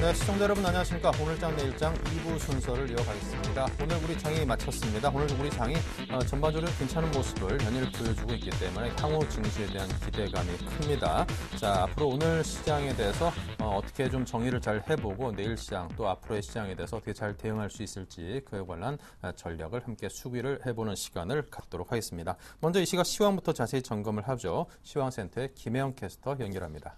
네, 시청자 여러분 안녕하십니까. 오늘장 내일장 2부 순서를 이어가겠습니다. 오늘 우리 장이 마쳤습니다. 오늘 우리 장이 전반적으로 괜찮은 모습을 연일 보여주고 있기 때문에 향후 증시에 대한 기대감이 큽니다. 자, 앞으로 오늘 시장에 대해서 어떻게 좀 정리를 잘 해보고 내일 시장 또 앞으로의 시장에 대해서 어떻게 잘 대응할 수 있을지 그에 관한 전략을 함께 수기를 해보는 시간을 갖도록 하겠습니다. 먼저 이 시각 시황부터 자세히 점검을 하죠. 시황센터의 김혜영 캐스터 연결합니다.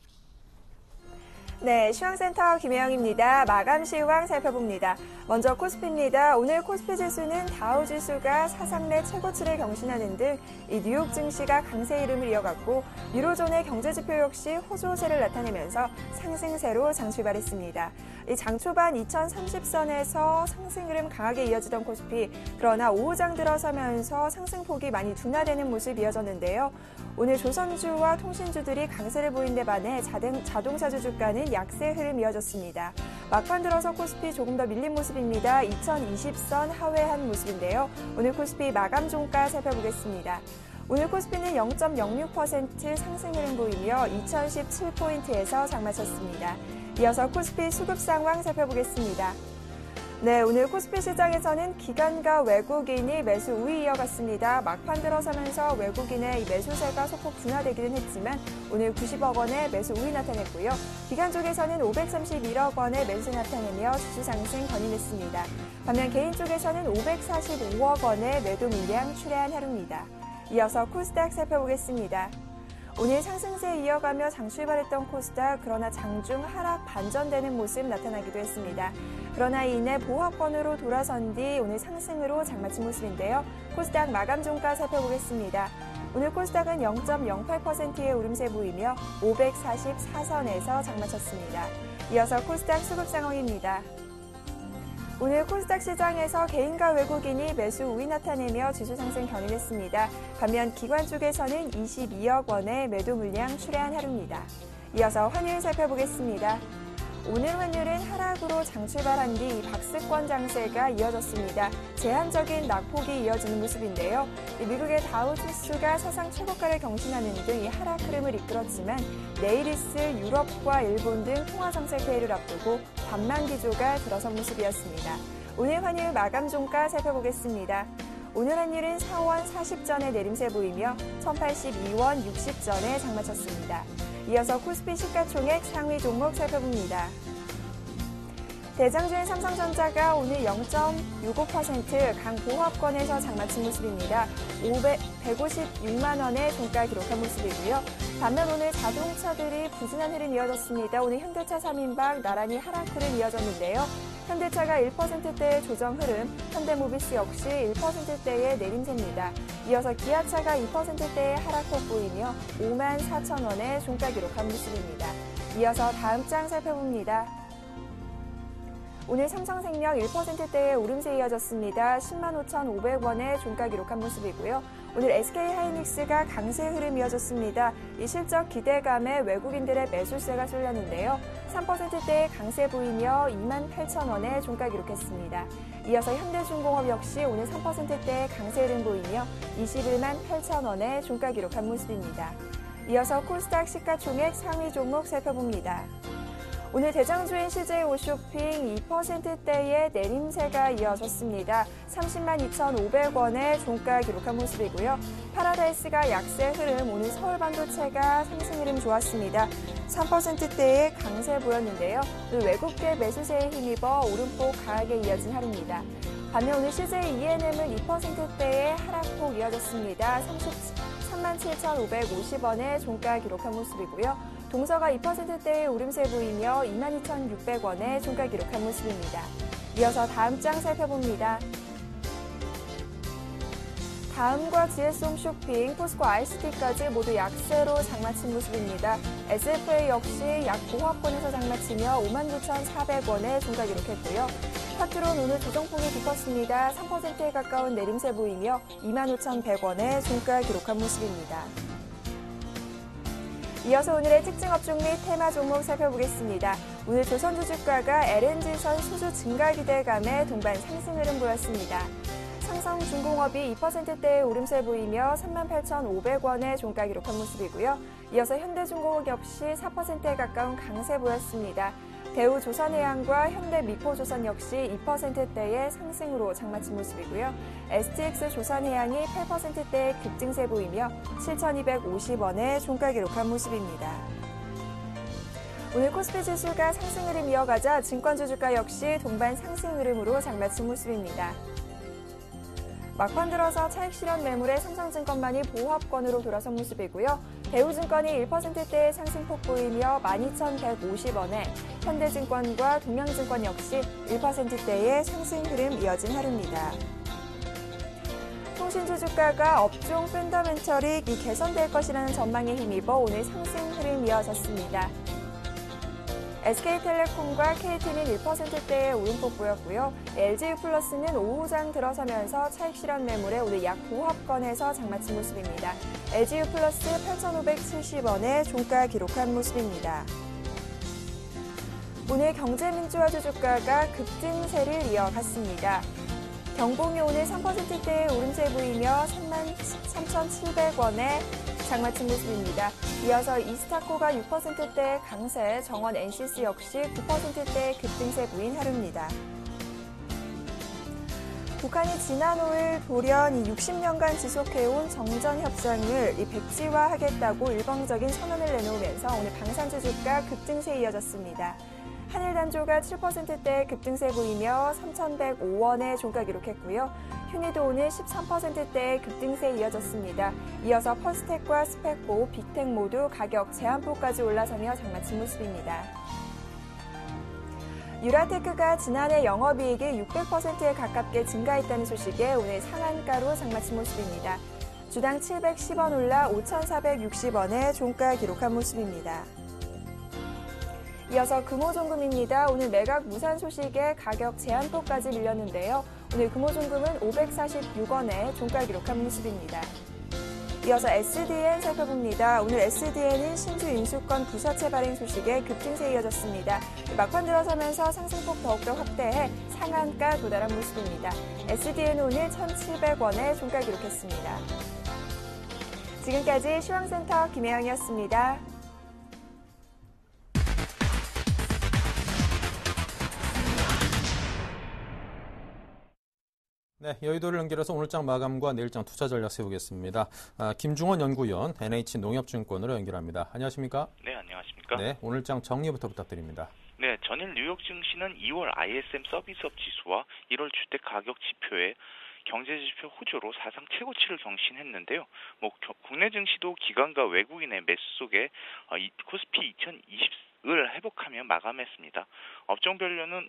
네, 시황센터 김혜영입니다. 마감 시황 살펴봅니다. 먼저 코스피입니다. 오늘 코스피 지수는 다우 지수가 사상 내 최고치를 경신하는 등 이 뉴욕 증시가 강세 흐름을 이어갔고 유로존의 경제 지표 역시 호조세를 나타내면서 상승세로 장 출발했습니다. 이 장 초반 2030선에서 상승 흐름 강하게 이어지던 코스피, 그러나 오후장 들어서면서 상승폭이 많이 둔화되는 모습이 이어졌는데요. 오늘 조선주와 통신주들이 강세를 보인 데 반해 자동차주 주가는 약세 흐름 이어졌습니다. 막판 들어서 코스피 조금 더 밀린 모습입니다. 2020선 하회한 모습인데요. 오늘 코스피 마감 종가 살펴보겠습니다. 오늘 코스피는 0.06% 상승 흐름 보이며 2017포인트에서 장 마쳤습니다. 이어서 코스피 수급 상황 살펴보겠습니다. 네, 오늘 코스피 시장에서는 기관과 외국인이 매수 우위 이어갔습니다. 막판 들어서면서 외국인의 매수세가 소폭 둔화되기는 했지만 오늘 90억 원의 매수 우위 나타냈고요. 기관 쪽에서는 531억 원의 매수 나타내며 지수 상승 견인했습니다. 반면 개인 쪽에서는 545억 원의 매도 물량 출회한 하루입니다. 이어서 코스닥 살펴보겠습니다. 오늘 상승세 이어가며 장 출발했던 코스닥, 그러나 장중 하락 반전되는 모습 나타나기도 했습니다. 그러나 이내 보합권으로 돌아선 뒤 오늘 상승으로 장 마친 모습인데요. 코스닥 마감 종가 살펴보겠습니다. 오늘 코스닥은 0.08%의 오름세 보이며 544선에서 장 마쳤습니다. 이어서 코스닥 수급 상황입니다. 오늘 코스닥 시장에서 개인과 외국인이 매수 우위 나타내며 지수 상승 견인했습니다. 반면 기관 쪽에서는 22억 원의 매도 물량 출회한 하루입니다. 이어서 환율 살펴보겠습니다. 오늘 환율은 하락으로 장 출발한 뒤 박스권 장세가 이어졌습니다. 제한적인 낙폭이 이어지는 모습인데요. 미국의 다우 지수가 사상 최고가를 경신하는 등 이 하락 흐름을 이끌었지만 내일 있을 유럽과 일본 등 통화정책 회의를 앞두고 반만 기조가 들어선 모습이었습니다. 오늘 환율 마감 종가 살펴보겠습니다. 오늘 환율은 4원 40전의 내림세 보이며 1082원 60전에 장 마쳤습니다. 이어서 코스피 시가총액 상위 종목 살펴봅니다. 대장주인 삼성전자가 오늘 0.65% 강보합권에서 장마친 모습입니다. 156만 원의 종가 기록한 모습이고요. 반면 오늘 자동차들이 부진한 흐름 이어졌습니다. 오늘 현대차 3인방 나란히 하락 흐름 이어졌는데요. 현대차가 1%대의 조정 흐름, 현대모비스 역시 1%대의 내림세입니다. 이어서 기아차가 2%대의 하락폭 보이며 5만 4천 원의 종가 기록한 모습입니다. 이어서 다음 장 살펴봅니다. 오늘 삼성생명 1%대의 오름세 이어졌습니다. 10만 5,500원의 종가 기록한 모습이고요. 오늘 SK하이닉스가 강세 흐름 이어졌습니다. 이 실적 기대감에 외국인들의 매수세가 쏠렸는데요. 3%대의 강세 보이며 2만 8천 원의 종가 기록했습니다. 이어서 현대중공업 역시 오늘 3%대의 강세 흐름 보이며 21만 8천 원의 종가 기록한 모습입니다. 이어서 코스닥 시가총액 상위 종목 살펴봅니다. 오늘 대장주인 CJ오쇼핑 2%대의 내림세가 이어졌습니다. 30만 2,500원의 종가 기록한 모습이고요. 파라다이스가 약세 흐름, 오늘 서울반도체가 상승 흐름 좋았습니다. 3%대의 강세 보였는데요. 오늘 외국계 매수세에 힘입어 오름폭 강하게 이어진 하루입니다. 반면 오늘 CJ-ENM은 2%대의 하락폭 이어졌습니다. 33만 7,550원의 종가 기록한 모습이고요. 동서가 2%대의 오름세 보이며 22,600원의 종가 기록한 모습입니다. 이어서 다음 장 살펴봅니다. 다음과 GS홈쇼핑, 포스코 ICT까지 모두 약세로 장마친 모습입니다. SFA 역시 약 보합권에서 장마치며 59,400원의 종가 기록했고요. 파트론 오늘 조정폭이 깊었습니다. 3%에 가까운 내림세 보이며 25,100원의 종가 기록한 모습입니다. 이어서 오늘의 특징 업종 및 테마 종목 살펴보겠습니다. 오늘 조선주 주가가 LNG선 수주 증가 기대감에 동반 상승 흐름 보였습니다. 삼성중공업이 2%대의 오름세 보이며 38,500원의 종가 기록한 모습이고요. 이어서 현대중공업 역시 4%에 가까운 강세 보였습니다. 대우조선해양과 현대미포조선 역시 2%대의 상승으로 장마친 모습이고요. STX조선해양이 8%대의 급증세 보이며 7,250원의 종가 기록한 모습입니다. 오늘 코스피 지수가 상승 흐름 이어가자 증권주 주가 역시 동반 상승 흐름으로 장마친 모습입니다. 막판 들어서 차익 실현 매물에 삼성증권만이 보합권으로 돌아선 모습이고요. 대우증권이 1%대의 상승폭 보이며 12,150원에 현대증권과 동양증권 역시 1%대의 상승 흐름 이어진 하루입니다. 통신주 주가가 업종 펀더멘털이 개선될 것이라는 전망에 힘입어 오늘 상승 흐름 이어졌습니다. SK텔레콤과 KT는 1%대의 오름폭 보였고요. LG유플러스는 오후장 들어서면서 차익 실현 매물에 오늘 약 보합권에서 장마친 모습입니다. LG유플러스 8,570원의 종가 기록한 모습입니다. 오늘 경제민주화주 주가가 급증세를 이어갔습니다. 경봉이 오늘 3%대의 오름세 보이며 33,700원에 장마친 모습입니다. 이어서 이스타코가 6%대 강세, 정원 NCC 역시 9%대 급등세 보인 하루입니다. 북한이 지난 5일 돌연 60년간 지속해온 정전협상을 백지화하겠다고 일방적인 선언을 내놓으면서 오늘 방산주 주가 급등세 이어졌습니다. 한일단조가 7%대 급등세 보이며 3,105원의 종가 기록했고요. 흉이도 오늘 13%대의 급등세 이어졌습니다. 이어서 퍼스텍과 스펙보, 빅텍 모두 가격 제한폭까지 올라서며 장마친 모습입니다. 유라테크가 지난해 영업이익이 600%에 가깝게 증가했다는 소식에 오늘 상한가로 장마친 모습입니다. 주당 710원 올라 5,460원의 종가 기록한 모습입니다. 이어서 금호종금입니다. 오늘 매각 무산 소식에 가격 제한폭까지 밀렸는데요. 오늘 금호종금은 546원에 종가 기록한 모습입니다. 이어서 SDN 살펴봅니다. 오늘 SDN은 신주 인수권 부사채 발행 소식에 급등세 이어졌습니다. 막판 들어서면서 상승폭 더욱더 확대해 상한가 도달한 모습입니다. SDN은 오늘 1,700원에 종가 기록했습니다. 지금까지 시황센터 김혜영이었습니다. 네, 여의도를 연결해서 오늘장 마감과 내일장 투자 전략 세우겠습니다. 김중원 연구위원, NH농협증권으로 연결합니다. 안녕하십니까? 네, 안녕하십니까? 네, 오늘장 정리부터 부탁드립니다. 네, 전일 뉴욕 증시는 2월 ISM 서비스업 지수와 1월 주택 가격 지표에 경제 지표 호조로 사상 최고치를 경신했는데요. 국내 증시도 기관과 외국인의 매수 속에 코스피 2020을 회복하며 마감했습니다. 업종별로는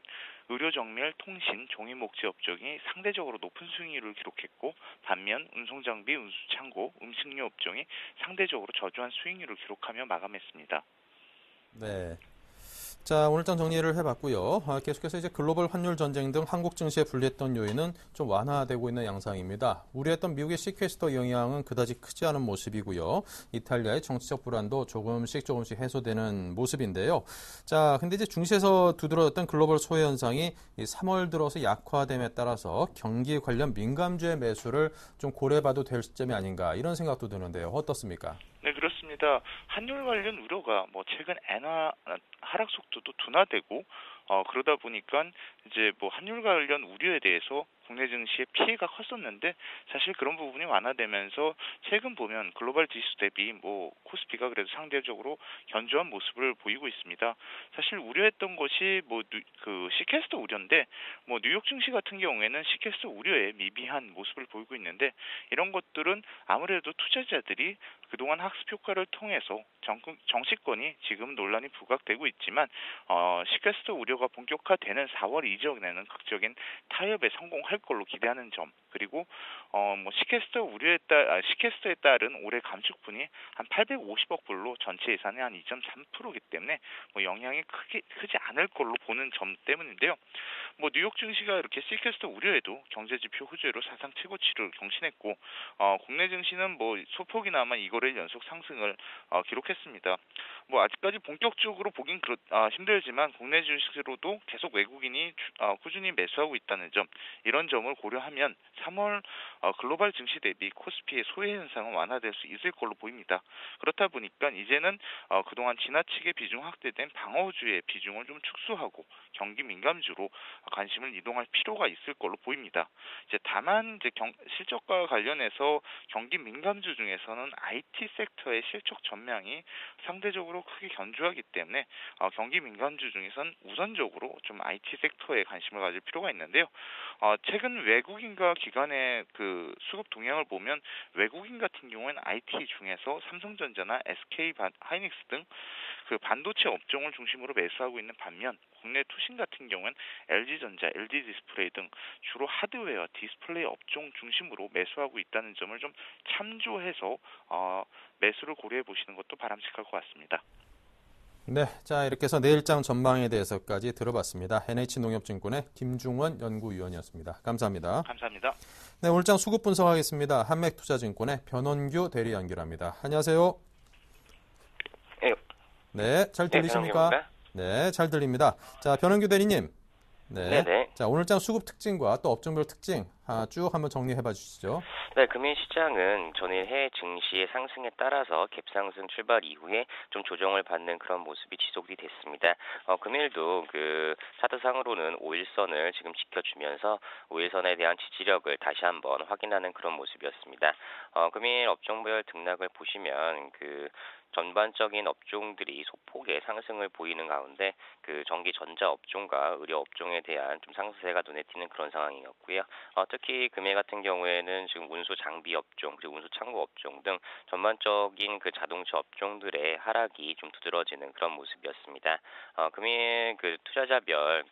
의료 정밀, 통신, 종이 목재 업종이 상대적으로 높은 수익률을 기록했고 반면 운송장비, 운수창고, 음식료 업종이 상대적으로 저조한 수익률을 기록하며 마감했습니다. 네. 자, 오늘장 정리를 해봤고요. 계속해서 이제 글로벌 환율 전쟁 등 한국 증시에 불리했던 요인은 좀 완화되고 있는 양상입니다. 우려했던 미국의 시퀘스터 영향은 그다지 크지 않은 모습이고요. 이탈리아의 정치적 불안도 조금씩 해소되는 모습인데요. 자, 근데 이제 중시에서 두드러졌던 글로벌 소외 현상이 3월 들어서 약화됨에 따라서 경기 관련 민감주의 매수를 좀 고려해봐도 될 시점이 아닌가 이런 생각도 드는데요. 어떻습니까? 네, 그렇습니다. 환율 관련 우려가 최근 엔화 하락 속도도 둔화되고 그러다 보니까 이제 환율 관련 우려에 대해서 국내 증시의 피해가 컸었는데 사실 그런 부분이 완화되면서 최근 보면 글로벌 지수 대비 코스피가 그래도 상대적으로 견조한 모습을 보이고 있습니다. 사실 우려했던 것이 시캐스터 우려인데 뉴욕 증시 같은 경우에는 시캐스터 우려에 미비한 모습을 보이고 있는데 이런 것들은 아무래도 투자자들이 그동안 학습 효과를 통해서 정치권이 지금 논란이 부각되고 있지만 시캐스터 우려가 본격화되는 4월 이전에는 극적인 타협에 성공할 걸로 기대하는 점 그리고 시캐스터에 따른 올해 감축분이 한 850억 불로 전체 예산의 한 2.3%이기 때문에 영향이 크지 않을 걸로 보는 점 때문인데요. 뉴욕 증시가 이렇게 시캐스터 우려에도 경제지표 호조로 사상 최고치를 경신했고 국내 증시는 소폭이나마 2거래일 연속 상승을 기록했습니다. 아직까지 본격적으로 보긴 힘들지만 국내 주식을 이후로도 계속 외국인이 꾸준히 매수하고 있다는 점, 이런 점을 고려하면 3월 글로벌 증시 대비 코스피의 소외 현상은 완화될 수 있을 걸로 보입니다. 그렇다 보니까 이제는 그동안 지나치게 비중 확대된 방어주의 비중을 좀 축소하고 경기 민감주로 관심을 이동할 필요가 있을 걸로 보입니다. 이제 다만 이제 실적과 관련해서 경기 민감주 중에서는 IT 섹터의 실적 전망이 상대적으로 크게 견조하기 때문에 경기 민감주 중에선 우선적으로 좀 IT 섹터에 관심을 가질 필요가 있는데요. 최근 외국인과 기관의 그 수급 동향을 보면 외국인 같은 경우에는 IT 중에서 삼성전자나 SK 하이닉스 등 그 반도체 업종을 중심으로 매수하고 있는 반면 국내 투신 같은 경우는 LG전자, LG디스플레이 등 주로 하드웨어, 디스플레이 업종 중심으로 매수하고 있다는 점을 좀 참조해서 매수를 고려해 보시는 것도 바람직할 것 같습니다. 네, 자 이렇게 해서 내일장 전망에 대해서까지 들어봤습니다. NH농협증권의 김중원 연구위원이었습니다. 감사합니다. 감사합니다. 네, 오늘장 수급 분석하겠습니다. 한맥투자증권의 변원규 대리 연결합니다. 안녕하세요. 네, 잘 들리십니까? 네, 잘 들립니다. 자, 변원규 대리님. 네. 네네. 자, 오늘장 수급 특징과 또 업종별 특징 쭉 한번 정리해봐 주시죠. 네, 금융시장은 전일 해외 증시의 상승에 따라서 갭상승 출발 이후에 좀 조정을 받는 그런 모습이 지속이 됐습니다. 금일도 그 차트상으로는 5일선을 지금 지켜주면서 5일선에 대한 지지력을 다시 한번 확인하는 그런 모습이었습니다. 금일 업종별 등락을 보시면 그 전반적인 업종들이 소폭의 상승을 보이는 가운데 그 전기 전자 업종과 의료 업종에 대한 좀 상승세가 눈에 띄는 그런 상황이었고요. 특히 금일 같은 경우에는 지금 운수 장비 업종 그리고 운수 창고 업종 등 전반적인 그 자동차 업종들의 하락이 좀 두드러지는 그런 모습이었습니다. 금일 그 투자자별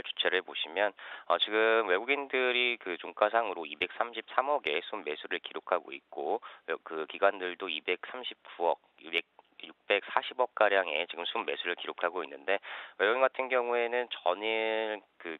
주체를 보시면 지금 외국인들이 그 종가상으로 233억의 순매수를 기록하고 있고 그 기관들도 239억, 640억 가량의 지금 순매수를 기록하고 있는데 외국인 같은 경우에는 전일 그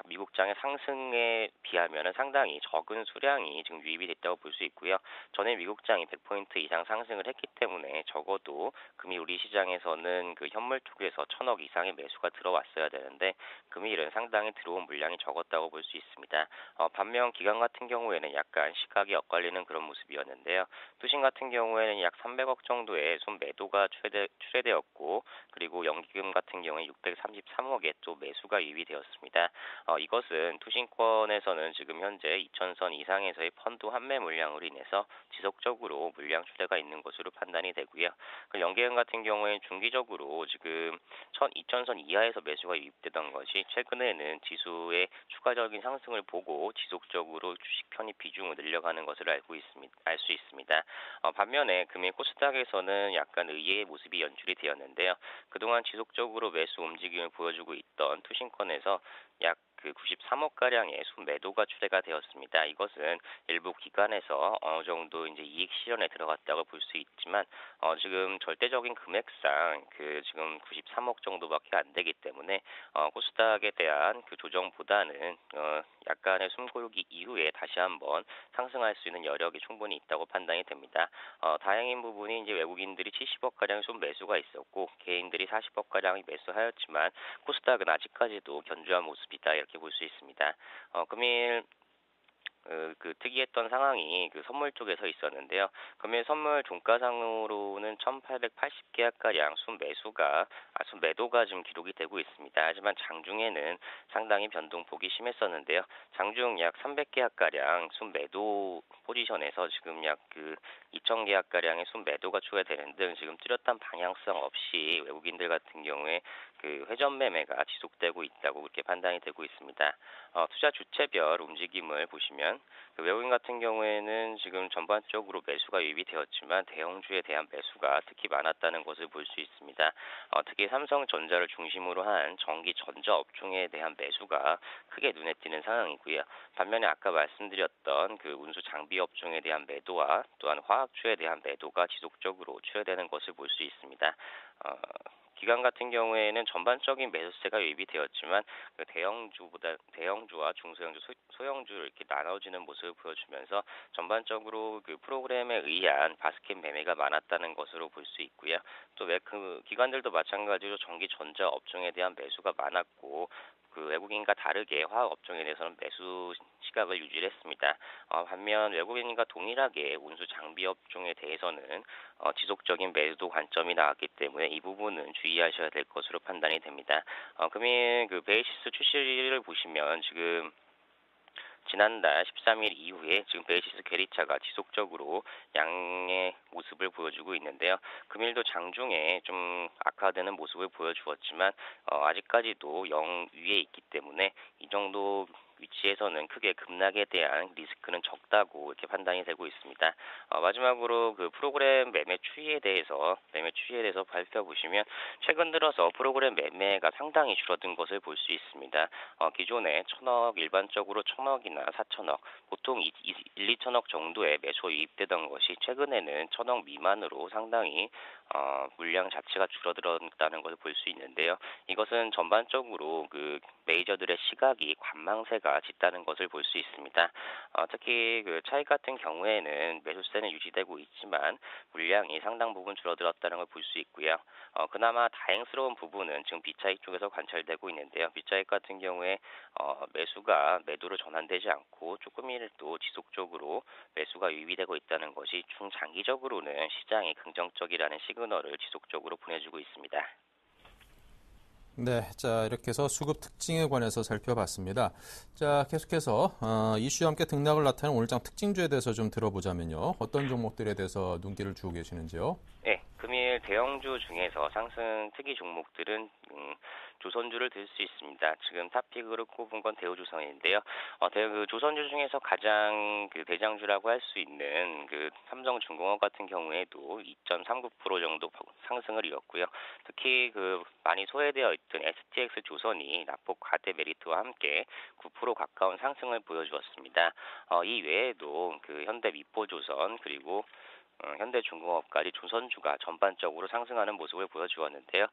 미국장의 상승에 비하면은 상당히 적은 수량이 지금 유입이 됐다고 볼 수 있고요. 전일 미국장이 100포인트 이상 상승을 했기 때문에 적어도 금일 우리 시장에서는 그 현물 쪽에서 1,000억 이상의 매수가 들어왔어야 되는데 금일은 상당히 들어온 물량이 적었다고 볼 수 있습니다. 반면 기관 같은 경우에는 약간 시각이 엇갈리는 그런 모습이었는데요. 투신 같은 경우에는 약 300억 정도의 순매도가 출회되었고 그리고 연기금 같은 경우에 633억의 또 매수가 유입이 되었습니다. 이것은 투신권에서는 지금 현재 2,000선 이상에서의 펀드 환매 물량으로 인해서 지속적으로 물량 출회가 있는 것으로 판단이 되고요. 그 연계금 같은 경우에는 중기적으로 지금 2,000선 이하에서 매수가 유입되던 것이 최근에는 지수의 추가적인 상승을 보고 지속적으로 주식 편입 비중을 늘려가는 것을 알 수 있습니다. 반면에 금일 코스닥에서는 약간 의외의 모습이 연출이 되었는데요. 그동안 지속적으로 매수 움직임을 보여주고 있던 투신권에서 약 93억가량의 순매도가 출회가 되었습니다. 이것은 일부 기관에서 어느 정도 이제 이익 실현에 들어갔다고 볼 수 있지만, 지금 절대적인 금액상 지금 93억 정도밖에 안 되기 때문에, 코스닥에 대한 그 조정보다는, 약간의 숨고르기 이후에 다시 한번 상승할 수 있는 여력이 충분히 있다고 판단이 됩니다. 다행인 부분이 이제 외국인들이 70억가량 순매수가 있었고, 개인들이 40억가량이 매수하였지만, 코스닥은 아직까지도 견조한 모습이다. 이렇게 볼 수 있습니다. 금일 특이했던 상황이 선물 쪽에서 있었는데요. 금일 선물 종가상으로는 1,880계약가량 순매도가 지금 기록이 되고 있습니다. 하지만 장중에는 상당히 변동폭이 심했었는데요. 장중 약 300계약가량 순매도 포지션에서 지금 약 2,000계약가량의 순매도가 추가되는 등 지금 뚜렷한 방향성 없이 외국인들 같은 경우에 회전 매매가 지속되고 있다고 그렇게 판단이 되고 있습니다. 투자 주체별 움직임을 보시면 외국인 같은 경우에는 지금 전반적으로 매수가 유입이 되었지만 대형주에 대한 매수가 특히 많았다는 것을 볼 수 있습니다. 특히 삼성전자를 중심으로 한 전기 전자 업종에 대한 매수가 크게 눈에 띄는 상황이고요. 반면에 아까 말씀드렸던 운수 장비 업종에 대한 매도와 또한 화학주에 대한 매도가 지속적으로 출회되는 것을 볼 수 있습니다. 기관 같은 경우에는 전반적인 매수세가 유입이 되었지만 그 대형주와 중소형주, 소형주를 이렇게 나눠지는 모습을 보여주면서 전반적으로 그 프로그램에 의한 바스켓 매매가 많았다는 것으로 볼 수 있고요. 또 그 기관들도 마찬가지로 전기 전자 업종에 대한 매수가 많았고 그 외국인과 다르게 화학 업종에 대해서는 매수 시각을 유지했습니다. 반면 외국인과 동일하게 운수 장비 업종에 대해서는 지속적인 매도 관점이 나왔기 때문에 이 부분은 주의하셔야 될 것으로 판단이 됩니다. 금일 그 베이시스 출시를 보시면 지금 지난달 13일 이후에 지금 베이시스 괴리차가 지속적으로 양의 모습을 보여주고 있는데요. 금일도 장중에 좀 악화되는 모습을 보여주었지만 아직까지도 0 위에 있기 때문에 이 정도 위치에서는 크게 급락에 대한 리스크는 적다고 이렇게 판단이 되고 있습니다. 마지막으로 그 프로그램 매매 추이에 대해서 발표 보시면 최근 들어서 프로그램 매매가 상당히 줄어든 것을 볼 수 있습니다. 기존에 1,000억 일반적으로 1,000억이나 4,000억 보통 1, 2천억 정도의 매수 유입되던 것이 최근에는 1,000억 미만으로 상당히 물량 자체가 줄어들었다는 것을 볼 수 있는데요. 이것은 전반적으로 그 메이저들의 시각이 관망세가 짙다는 것을 볼 수 있습니다. 특히 그 차익 같은 경우에는 매수세는 유지되고 있지만 물량이 상당 부분 줄어들었다는 걸 볼 수 있고요. 그나마 다행스러운 부분은 지금 비차익 쪽에서 관찰되고 있는데요. 비차익 같은 경우에 매수가 매도로 전환되지 않고 조금이라도 지속적으로 매수가 유입되고 있다는 것이 중장기적으로는 시장이 긍정적이라는 시그널을 지속적으로 보내주고 있습니다. 네, 자 이렇게 해서 수급 특징에 관해서 살펴봤습니다. 자 계속해서 이슈와 함께 등락을 나타낸 오늘장 특징주에 대해서 좀 들어보자면요. 어떤 종목들에 대해서 눈길을 주고 계시는지요? 네, 금일 대형주 중에서 상승 특이 종목들은 조선주를 들 수 있습니다. 지금 탑픽으로 꼽은 건 대우조선인데요. 그 조선주 중에서 가장 그 대장주라고 할 수 있는 그 삼성중공업 같은 경우에도 2.39% 정도 상승을 이뤘고요. 특히 그 많이 소외되어 있던 STX 조선이 낙폭 과대 메리트와 함께 9% 가까운 상승을 보여주었습니다. 이 외에도 그 현대 미포조선 그리고 현대중공업까지 조선주가 전반적으로 상승하는 모습을 보여주었는데요.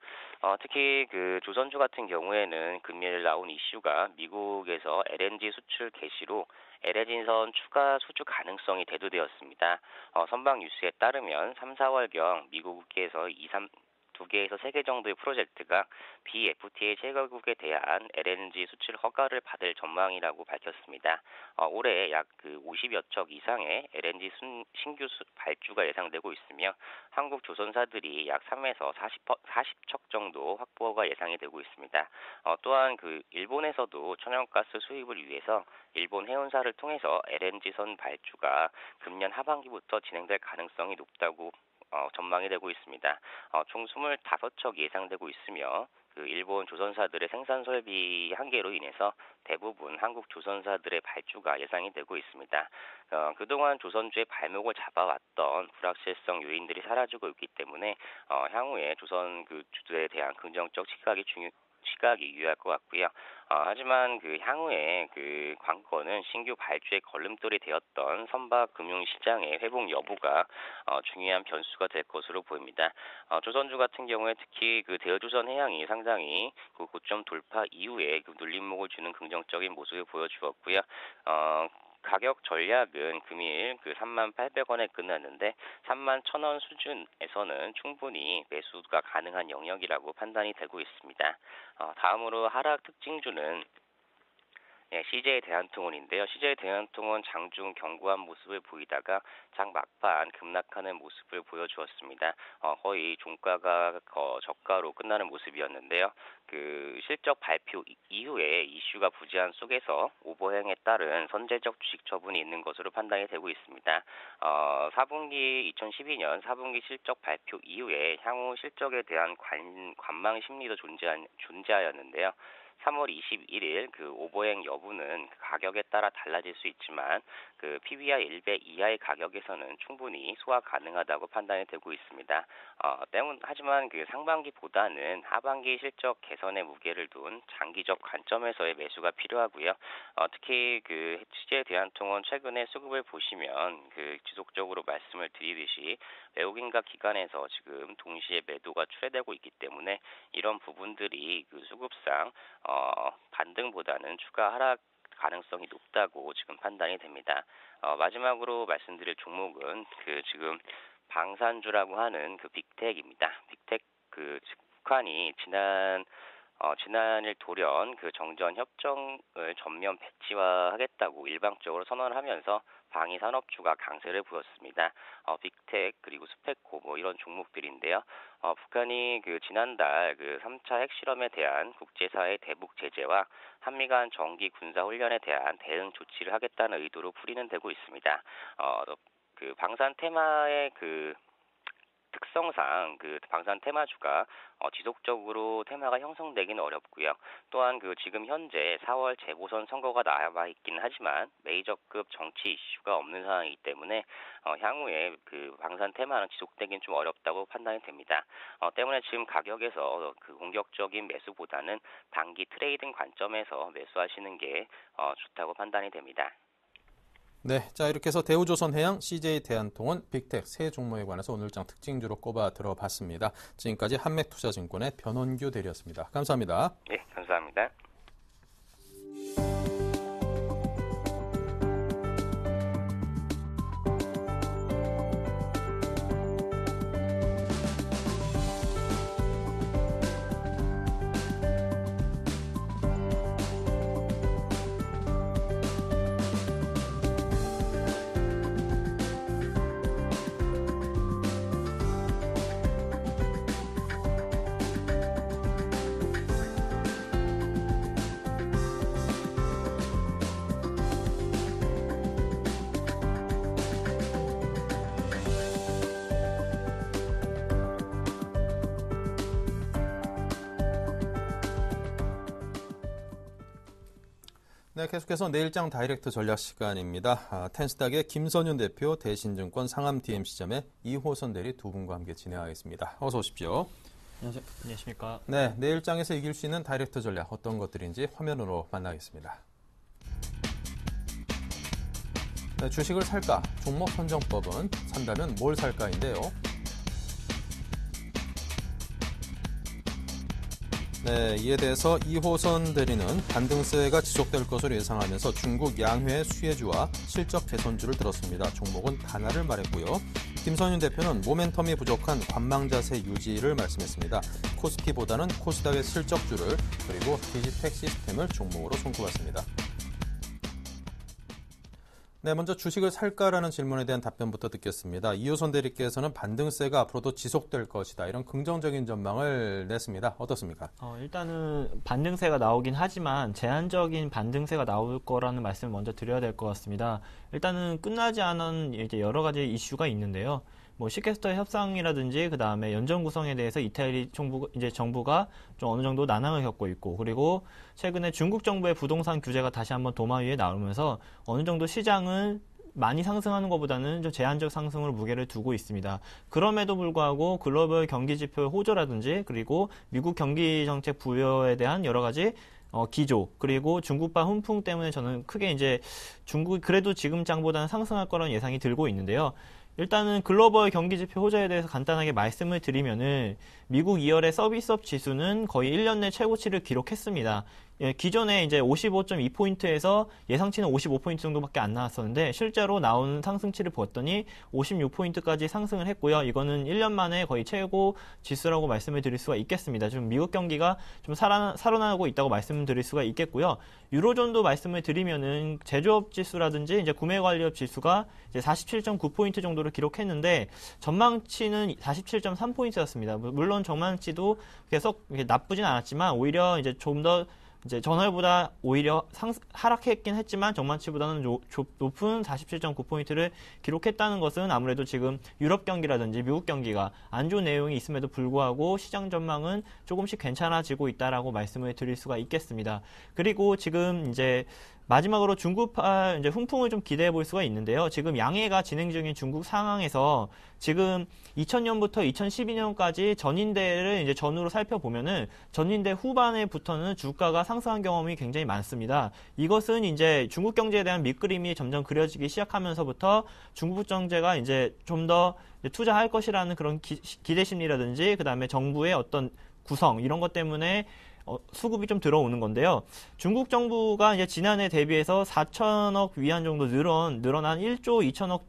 특히 그 조선주 같은 경우에는 금일 나온 이슈가 미국에서 LNG 수출 개시로 LNG선 추가 수주 가능성이 대두되었습니다. 선박 뉴스에 따르면 3, 4월경 미국에서 2개에서 3개 정도의 프로젝트가 BFTA 제거국에 대한 LNG 수출 허가를 받을 전망이라고 밝혔습니다. 올해 약 그 50여 척 이상의 LNG 신규 발주가 예상되고 있으며 한국 조선사들이 약 3에서 40척 정도 확보가 예상이 되고 있습니다. 또한 그 일본에서도 천연가스 수입을 위해서 일본 해운사를 통해서 LNG선 발주가 금년 하반기부터 진행될 가능성이 높다고 전망이 되고 있습니다. 총 25척 예상되고 있으며 그 일본 조선사들의 생산 설비 한계로 인해서 대부분 한국 조선사들의 발주가 예상이 되고 있습니다. 그동안 조선주의 발목을 잡아왔던 불확실성 요인들이 사라지고 있기 때문에 향후에 조선 그 주도에 대한 긍정적 시각이 유효할 것 같고요. 하지만 그 향후에 그 관건은 신규 발주의 걸림돌이 되었던 선박 금융시장의 회복 여부가 중요한 변수가 될 것으로 보입니다. 조선주 같은 경우에 특히 그 대우조선 해양이 상당히 그 고점 돌파 이후에 그 눌림목을 주는 긍정적인 모습을 보여주었고요. 가격 전략은 금일 그 38,000원에 끝났는데 31,000원 수준에서는 충분히 매수가 가능한 영역이라고 판단이 되고 있습니다. 다음으로 하락 특징주는 CJ 대한통운인데요. CJ 대한통운 장중 견고한 모습을 보이다가 장 막판 급락하는 모습을 보여주었습니다. 거의 종가가 저가로 끝나는 모습이었는데요. 그 실적 발표 이후에 이슈가 부재한 속에서 오버행에 따른 선제적 주식 처분이 있는 것으로 판단이 되고 있습니다. 2012년 4분기 실적 발표 이후에 향후 실적에 대한 관망 심리도 존재하였는데요. 3월 21일 그 오버행 여부는 가격에 따라 달라질 수 있지만 그 PBR 1배 이하의 가격에서는 충분히 소화 가능하다고 판단이 되고 있습니다. 하지만 그 상반기보다는 하반기 실적 개선에 무게를 둔 장기적 관점에서의 매수가 필요하고요. 특히 그 CJ 대한통운 최근의 수급을 보시면 그 지속적으로 말씀을 드리듯이 외국인과 기관에서 지금 동시에 매도가 출회되고 있기 때문에 이런 부분들이 그 수급상 반등보다는 추가 하락 가능성이 높다고 지금 판단이 됩니다. 마지막으로 말씀드릴 종목은 그 지금 방산주라고 하는 그 빅텍입니다. 빅텍 그 북한이 지난일 돌연 그 정전 협정을 전면 배치화하겠다고 일방적으로 선언을 하면서 방위 산업주가 강세를 보였습니다. 빅텍 그리고 스펙코 뭐 이런 종목들인데요. 북한이 그 지난달 그 3차 핵실험에 대한 국제사회 대북 제재와 한미 간 정기 군사 훈련에 대한 대응 조치를 하겠다는 의도로 풀이는 되고 있습니다. 그 방산 테마의 그 특성상 그 방산 테마주가 지속적으로 테마가 형성되기는 어렵고요. 또한 그 지금 현재 4월 재보선 선거가 남아 있긴 하지만 메이저급 정치 이슈가 없는 상황이기 때문에 향후에 그 방산 테마는 지속되긴 좀 어렵다고 판단이 됩니다. 때문에 지금 가격에서 그 공격적인 매수보다는 단기 트레이딩 관점에서 매수하시는 게 좋다고 판단이 됩니다. 네, 자 이렇게 해서 대우조선해양, CJ 대한통운, 빅텍 세 종목에 관해서 오늘장 특징주로 꼽아 들어봤습니다. 지금까지 한맥투자증권의 변원규 대리였습니다. 감사합니다. 네, 감사합니다. 네, 계속해서 내일장 다이렉트 전략 시간입니다. 텐스닥의 김선윤 대표, 대신증권 상암 DMC점의 이호선 대리 두 분과 함께 진행하겠습니다. 어서 오십시오. 안녕하십니까. 네, 내일장에서 이길 수 있는 다이렉트 전략 어떤 것들인지 화면으로 만나겠습니다. 네, 주식을 살까? 종목 선정법은 산다면 뭘 살까인데요. 네, 이에 대해서 이호선 대리는 반등세가 지속될 것으로 예상하면서 중국 양회 수혜주와 실적 개선주를 들었습니다. 종목은 단화를 말했고요. 김선윤 대표는 모멘텀이 부족한 관망자세 유지를 말씀했습니다. 코스피보다는 코스닥의 실적주를 그리고 디지텍 시스템을 종목으로 손꼽았습니다. 네, 먼저 주식을 살까라는 질문에 대한 답변부터 듣겠습니다. 이호선 대리께서는 반등세가 앞으로도 지속될 것이다. 이런 긍정적인 전망을 냈습니다. 어떻습니까? 일단은 반등세가 나오긴 하지만 제한적인 반등세가 나올 거라는 말씀을 먼저 드려야 될 것 같습니다. 일단은 끝나지 않은 이제 여러 가지 이슈가 있는데요. 뭐 시캐스터 협상이라든지 그 다음에 연정 구성에 대해서 이태리 정부가 좀 어느 정도 난항을 겪고 있고, 그리고 최근에 중국 정부의 부동산 규제가 다시 한번 도마 위에 나오면서 어느 정도 시장을 많이 상승하는 것보다는 좀 제한적 상승으로 무게를 두고 있습니다. 그럼에도 불구하고 글로벌 경기 지표 호조라든지 그리고 미국 경기 정책 부여에 대한 여러 가지 기조, 그리고 중국발 훈풍 때문에 저는 크게 이제 중국이 그래도 지금 장보다는 상승할 거라는 예상이 들고 있는데요. 일단은 글로벌 경기지표 호재에 대해서 간단하게 말씀을 드리면은 미국 2월의 서비스업 지수는 거의 1년 내 최고치를 기록했습니다. 기존에 이제 55.2포인트에서 예상치는 55포인트 정도밖에 안 나왔었는데 실제로 나오는 상승치를 보았더니 56포인트까지 상승을 했고요. 이거는 1년 만에 거의 최고 지수라고 말씀을 드릴 수가 있겠습니다. 지금 미국 경기가 좀 살아나고 있다고 말씀을 드릴 수가 있겠고요. 유로존도 말씀을 드리면은 제조업 지수라든지 이제 구매관리업 지수가 이제 47.9포인트 정도를 기록했는데 전망치는 47.3포인트였습니다. 물론 전망치도 계속 나쁘진 않았지만 오히려 이제 좀 더 이제 전월보다 오히려 하락했긴 했지만 전반치보다는 높은 47.9포인트를 기록했다는 것은 아무래도 지금 유럽 경기라든지 미국 경기가 안 좋은 내용이 있음에도 불구하고 시장 전망은 조금씩 괜찮아지고 있다라고 말씀을 드릴 수가 있겠습니다. 그리고 지금 이제 마지막으로 중국발 이제 훈풍을 좀 기대해 볼 수가 있는데요. 지금 양해가 진행 중인 중국 상황에서 지금 2000년부터 2012년까지 전인대를 이제 전후로 살펴보면은 전인대 후반에부터는 주가가 상승한 경험이 굉장히 많습니다. 이것은 이제 중국 경제에 대한 밑그림이 점점 그려지기 시작하면서부터 중국 정제가 이제 좀 더 투자할 것이라는 그런 기대 심리라든지 그다음에 정부의 어떤 구성 이런 것 때문에 수급이 좀 들어오는 건데요. 중국 정부가 이제 지난해 대비해서 4천억 위안 정도 늘어난 1조 2천억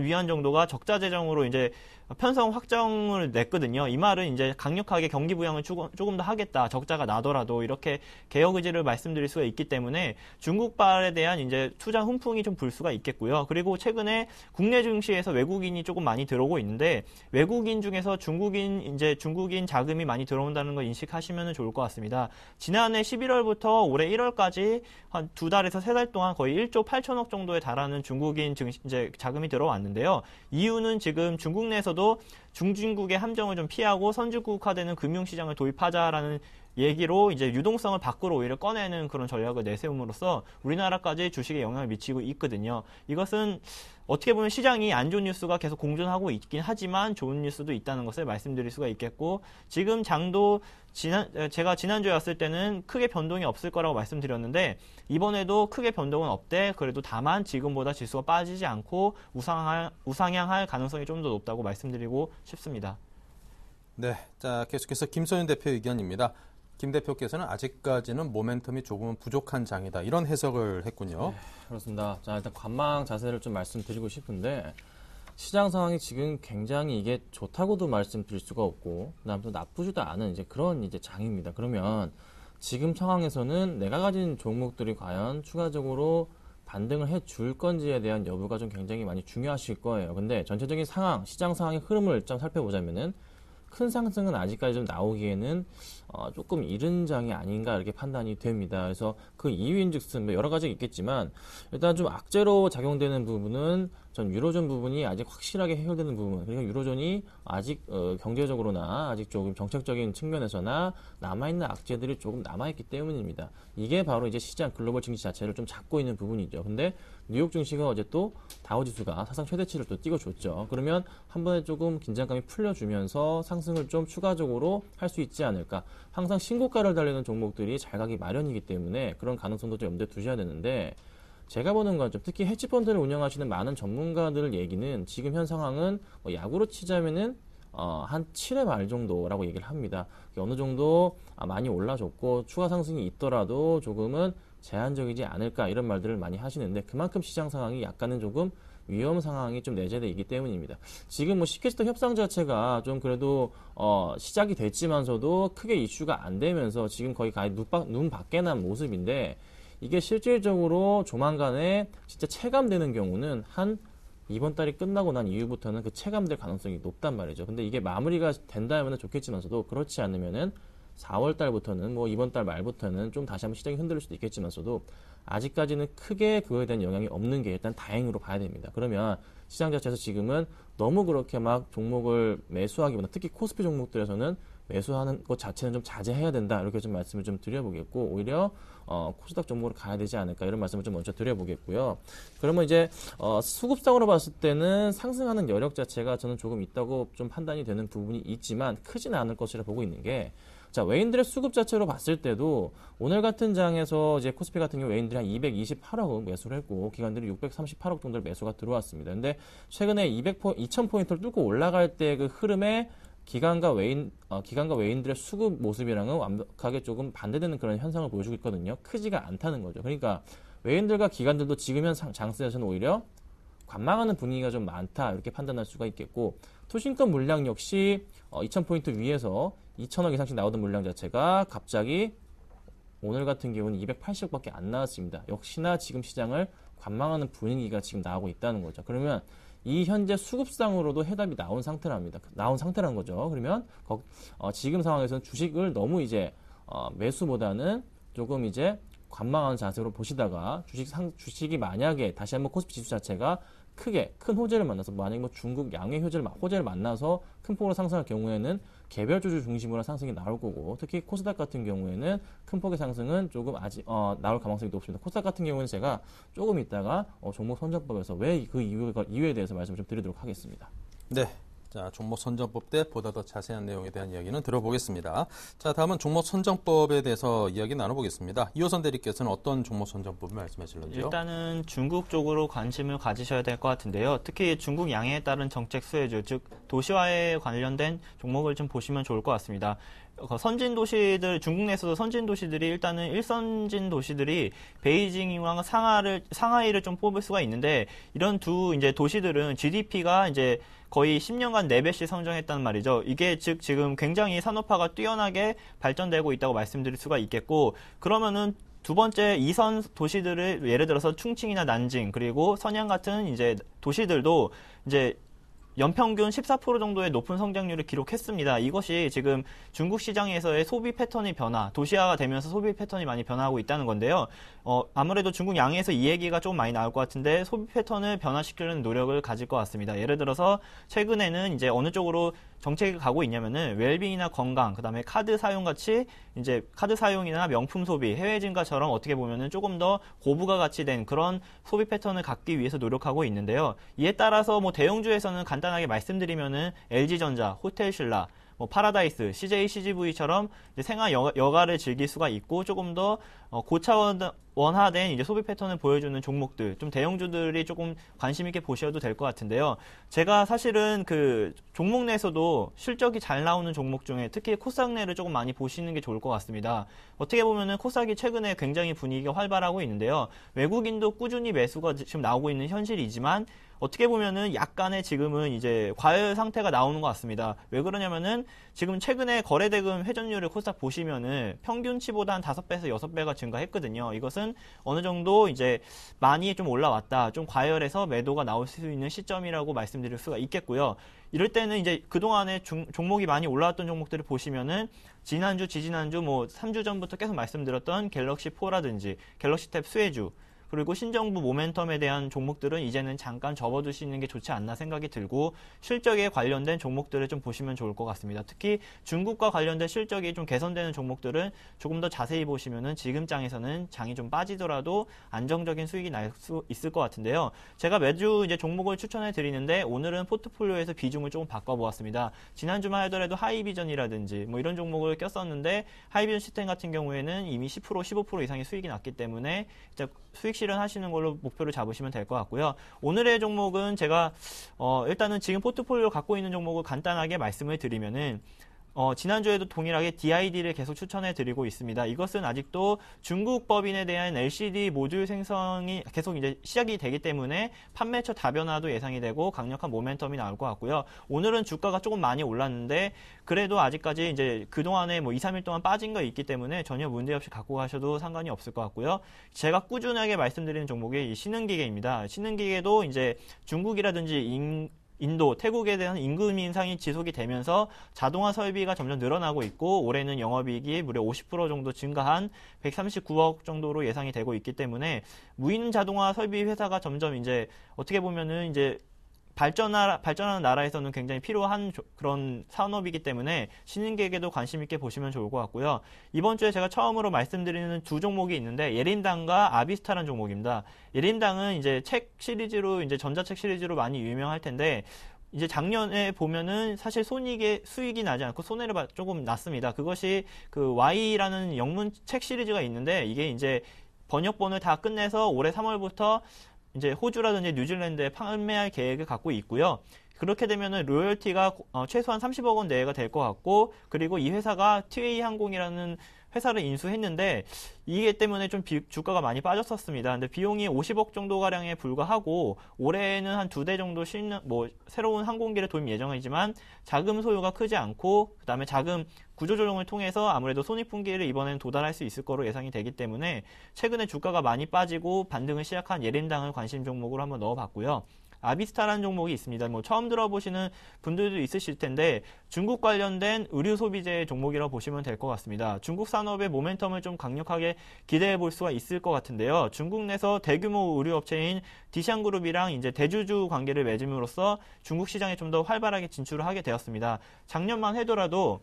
위안 정도가 적자 재정으로 이제 편성 확정을 냈거든요. 이 말은 이제 강력하게 경기 부양을 조금 더 하겠다. 적자가 나더라도 이렇게 개혁 의지를 말씀드릴 수가 있기 때문에 중국발에 대한 이제 투자 훈풍이 좀 불 수가 있겠고요. 그리고 최근에 국내 증시에서 외국인이 조금 많이 들어오고 있는데 외국인 중에서 중국인 자금이 많이 들어온다는 걸 인식하시면 좋을 것 같습니다. 지난해 11월부터 올해 1월까지 한 2달에서 3달 동안 거의 1조 8천억 정도에 달하는 중국인 이제 자금이 들어왔는데요. 이유는 지금 중국 내에서도 중진국의 함정을 좀 피하고 선진국화되는 금융시장을 도입하자라는 얘기로 이제 유동성을 밖으로 오히려 꺼내는 그런 전략을 내세움으로써 우리나라까지 주식에 영향을 미치고 있거든요. 이것은 어떻게 보면 시장이 안 좋은 뉴스가 계속 공존하고 있긴 하지만 좋은 뉴스도 있다는 것을 말씀드릴 수가 있겠고 지금 장도 제가 지난주에 왔을 때는 크게 변동이 없을 거라고 말씀드렸는데 이번에도 크게 변동은 없대. 그래도 다만 지금보다 지수가 빠지지 않고 우상향할 가능성이 좀 더 높다고 말씀드리고 싶습니다. 네, 자 계속해서 김소연 대표 의견입니다. 김 대표께서는 아직까지는 모멘텀이 조금은 부족한 장이다. 이런 해석을 했군요. 네, 그렇습니다. 자, 일단 관망 자세를 좀 말씀드리고 싶은데 시장 상황이 지금 굉장히 이게 좋다고도 말씀드릴 수가 없고 그다음에 또 나쁘지도 않은 이제 그런 이제 장입니다. 그러면 지금 상황에서는 내가 가진 종목들이 과연 추가적으로 반등을 해줄 건지에 대한 여부가 좀 굉장히 많이 중요하실 거예요. 근데 전체적인 상황, 시장 상황의 흐름을 좀 살펴보자면은 큰 상승은 아직까지 좀 나오기에는 조금 이른 장이 아닌가 이렇게 판단이 됩니다. 그래서 그 이유인즉슨 여러 가지가 있겠지만 일단 좀 악재로 작용되는 부분은 전 유로존 부분이 아직 확실하게 해결되는 부분, 그러니까 유로존이 아직 경제적으로나 아직 조금 정책적인 측면에서나 남아있는 악재들이 조금 남아있기 때문입니다. 이게 바로 이제 시장 글로벌 증시 자체를 좀 잡고 있는 부분이죠. 근데 뉴욕 증시가 어제 또 다우지수가 사상 최대치를 또 찍어줬죠. 그러면 한 번에 조금 긴장감이 풀려주면서 상승을 좀 추가적으로 할 수 있지 않을까. 항상 신고가를 달리는 종목들이 잘 가기 마련이기 때문에 그런 가능성도 좀 염두에 두셔야 되는데 제가 보는 건 좀 특히 헤지펀드를 운영하시는 많은 전문가들 얘기는 지금 현 상황은 야구로 치자면은 한 7회 말 정도라고 얘기를 합니다. 어느 정도 많이 올라줬고 추가 상승이 있더라도 조금은 제한적이지 않을까 이런 말들을 많이 하시는데 그만큼 시장 상황이 약간은 조금 위험 상황이 좀 내재되어 있기 때문입니다. 지금 시캐스터 협상 자체가 좀 그래도 시작이 됐지만서도 크게 이슈가 안 되면서 지금 거의 눈 밖에 난 모습인데 이게 실질적으로 조만간에 진짜 체감되는 경우는 한 이번 달이 끝나고 난 이후부터는 그 체감될 가능성이 높단 말이죠. 근데 이게 마무리가 된다면 좋겠지만서도 그렇지 않으면은 4월 달부터는 이번 달 말부터는 좀 다시 한번 시장이 흔들릴 수도 있겠지만서도 아직까지는 크게 그거에 대한 영향이 없는 게 일단 다행으로 봐야 됩니다. 그러면 시장 자체에서 지금은 너무 그렇게 막 종목을 매수하기보다 특히 코스피 종목들에서는 매수하는 것 자체는 좀 자제해야 된다. 이렇게 좀 말씀을 좀 드려보겠고 오히려 코스닥 종목으로 가야 되지 않을까 이런 말씀을 좀 먼저 드려보겠고요. 그러면 이제 수급상으로 봤을 때는 상승하는 여력 자체가 저는 조금 있다고 좀 판단이 되는 부분이 있지만 크지는 않을 것이라 보고 있는 게 자, 외인들의 수급 자체로 봤을 때도 오늘 같은 장에서 이제 코스피 같은 경우 외인들이 한 228억 매수를 했고 기관들이 638억 정도를 매수가 들어왔습니다. 근데 최근에 2000포인트를 뚫고 올라갈 때 그 흐름에 기관과 외인들의 수급 모습이랑은 완벽하게 조금 반대되는 그런 현상을 보여주고 있거든요. 크지가 않다는 거죠. 그러니까 외인들과 기관들도 지금 현 장세에서는 오히려 관망하는 분위기가 좀 많다 이렇게 판단할 수가 있겠고 투신권 물량 역시 2000포인트 위에서 2000억 이상씩 나오던 물량 자체가 갑자기 오늘 같은 경우는 280억밖에 안 나왔습니다. 역시나 지금 시장을 관망하는 분위기가 지금 나오고 있다는 거죠. 그러면 이 현재 수급상으로도 해답이 나온 상태라는 거죠. 그러면 지금 상황에서는 주식을 너무 이제 매수보다는 조금 이제 관망하는 자세로 보시다가 주식이 만약에 다시 한번 코스피 지수 자체가 크게 큰 호재를 만나서 만약에 뭐 중국 양의 호재를 만나서 큰 폭으로 상승할 경우에는 개별주주 중심으로 상승이 나올 거고, 특히 코스닥 같은 경우에는 큰 폭의 상승은 조금 아직 나올 가능성이 높습니다. 코스닥 같은 경우는 제가 조금 있다가 종목 선정법에서 왜 그 이유에 대해서 말씀을 좀 드리도록 하겠습니다. 네. 자, 종목 선정법 때 보다 더 자세한 내용에 대한 이야기는 들어보겠습니다. 자, 다음은 종목 선정법에 대해서 이야기 나눠보겠습니다. 이호선 대리께서는 어떤 종목 선정법을 말씀하실런지요? 일단은 중국 쪽으로 관심을 가지셔야 될 것 같은데요. 특히 중국 양해에 따른 정책 수혜주, 즉 도시화에 관련된 종목을 좀 보시면 좋을 것 같습니다. 선진 도시들, 중국 내에서도 선진 도시들이 일단은 일선진 도시들이 베이징이랑 상하이를 좀 뽑을 수가 있는데, 이런 두 이제 도시들은 GDP가 이제 거의 10년간 4배씩 성장했단 말이죠. 이게 즉 지금 굉장히 산업화가 뛰어나게 발전되고 있다고 말씀드릴 수가 있겠고, 그러면은 두 번째 2선 도시들을 예를 들어서 충칭이나 난징 그리고 선양 같은 이제 도시들도 이제 연평균 14% 정도의 높은 성장률을 기록했습니다. 이것이 지금 중국 시장에서의 소비 패턴의 변화, 도시화가 되면서 소비 패턴이 많이 변화하고 있다는 건데요. 아무래도 중국 양에서 이 얘기가 좀 많이 나올 것 같은데, 소비 패턴을 변화시키려는 노력을 가질 것 같습니다. 예를 들어서 최근에는 이제 어느 쪽으로 정책이 가고 있냐면은 웰빙이나 건강, 그다음에 카드 사용 같이 이제 카드 사용이나 명품 소비, 해외 증가처럼 어떻게 보면은 조금 더 고부가 가치된 그런 소비 패턴을 갖기 위해서 노력하고 있는데요. 이에 따라서 뭐 대형주에서는 간단하게 말씀드리면은 LG전자, 호텔신라, 뭐 파라다이스, CJ, CGV처럼 이제 생활 여가를 즐길 수가 있고 조금 더 고차원화된 이제 소비 패턴을 보여주는 종목들, 좀 대형주들이 조금 관심 있게 보셔도 될 것 같은데요. 제가 사실은 그 종목 내에서도 실적이 잘 나오는 종목 중에 특히 코스닥 내를 조금 많이 보시는 게 좋을 것 같습니다. 어떻게 보면은 코스닥이 최근에 굉장히 분위기가 활발하고 있는데요. 외국인도 꾸준히 매수가 지금 나오고 있는 현실이지만, 어떻게 보면은 약간의 지금은 이제 과열 상태가 나오는 것 같습니다. 왜 그러냐면은 지금 최근에 거래대금 회전율을 코스닥 보시면은 평균치보다 한 5배에서 6배가 증가했거든요. 이것은 어느 정도 이제 많이 좀 올라왔다, 좀 과열해서 매도가 나올 수 있는 시점이라고 말씀드릴 수가 있겠고요. 이럴 때는 이제 그동안에 종목이 많이 올라왔던 종목들을 보시면은 지난주, 지지난주, 뭐 3주 전부터 계속 말씀드렸던 갤럭시4라든지 갤럭시탭 수혜주, 그리고 신정부 모멘텀에 대한 종목들은 이제는 잠깐 접어두시는 게 좋지 않나 생각이 들고, 실적에 관련된 종목들을 좀 보시면 좋을 것 같습니다. 특히 중국과 관련된 실적이 좀 개선되는 종목들은 조금 더 자세히 보시면은 지금 장에서는 장이 좀 빠지더라도 안정적인 수익이 날 수 있을 것 같은데요. 제가 매주 이제 종목을 추천해 드리는데 오늘은 포트폴리오에서 비중을 조금 바꿔보았습니다. 지난주만 하더라도 하이비전이라든지 뭐 이런 종목을 꼈었는데, 하이비전 시스템 같은 경우에는 이미 10%, 15% 이상의 수익이 났기 때문에 이제 수익 실현하시는 걸로 목표를 잡으시면 될 것 같고요. 오늘의 종목은 제가 일단은 지금 포트폴리오 갖고 있는 종목을 간단하게 말씀을 드리면은 지난주에도 동일하게 DID를 계속 추천해 드리고 있습니다. 이것은 아직도 중국 법인에 대한 LCD 모듈 생성이 계속 이제 시작이 되기 때문에 판매처 다변화도 예상이 되고 강력한 모멘텀이 나올 것 같고요. 오늘은 주가가 조금 많이 올랐는데 그래도 아직까지 이제 그동안에 뭐 2, 3일 동안 빠진 거 있기 때문에 전혀 문제없이 갖고 가셔도 상관이 없을 것 같고요. 제가 꾸준하게 말씀드리는 종목이 이 신흥기계입니다. 신흥기계도 이제 중국이라든지 인도, 태국에 대한 임금 인상이 지속이 되면서 자동화 설비가 점점 늘어나고 있고, 올해는 영업이익이 무려 50% 정도 증가한 139억 정도로 예상이 되고 있기 때문에 무인 자동화 설비 회사가 점점 이제 어떻게 보면은 이제 발전하는 나라에서는 굉장히 필요한 그런 산업이기 때문에 신흥기계도 관심 있게 보시면 좋을 것 같고요. 이번 주에 제가 처음으로 말씀드리는 두 종목이 있는데, 예린당과 아비스타라는 종목입니다. 예린당은 이제 책 시리즈로, 이제 전자책 시리즈로 많이 유명할 텐데, 이제 작년에 보면은 사실 수익이 나지 않고 손해를 조금 났습니다. 그것이 그 Y라는 영문 책 시리즈가 있는데, 이게 이제 번역본을 다 끝내서 올해 3월부터 이제 호주라든지 뉴질랜드에 판매할 계획을 갖고 있고요. 그렇게 되면은 로열티가 최소한 30억 원 내외가 될 것 같고, 그리고 이 회사가 TA 항공이라는 회사를 인수했는데 이게 때문에 좀 주가가 많이 빠졌었습니다. 근데 비용이 50억 정도 가량에 불과하고, 올해는 한 2대 정도 새로운 항공기를 도입 예정이지만 자금 소요가 크지 않고, 그다음에 자금 구조조정을 통해서 아무래도 손익분기를 이번에는 도달할 수 있을 거로 예상이 되기 때문에 최근에 주가가 많이 빠지고 반등을 시작한 예린당을 관심 종목으로 한번 넣어봤고요. 아비스타라는 종목이 있습니다. 뭐 처음 들어보시는 분들도 있으실 텐데 중국 관련된 의류 소비재 종목이라고 보시면 될 것 같습니다. 중국 산업의 모멘텀을 좀 강력하게 기대해 볼 수가 있을 것 같은데요. 중국 내에서 대규모 의류 업체인 디샹그룹이랑 이제 대주주 관계를 맺음으로써 중국 시장에 좀 더 활발하게 진출을 하게 되었습니다. 작년만 해더라도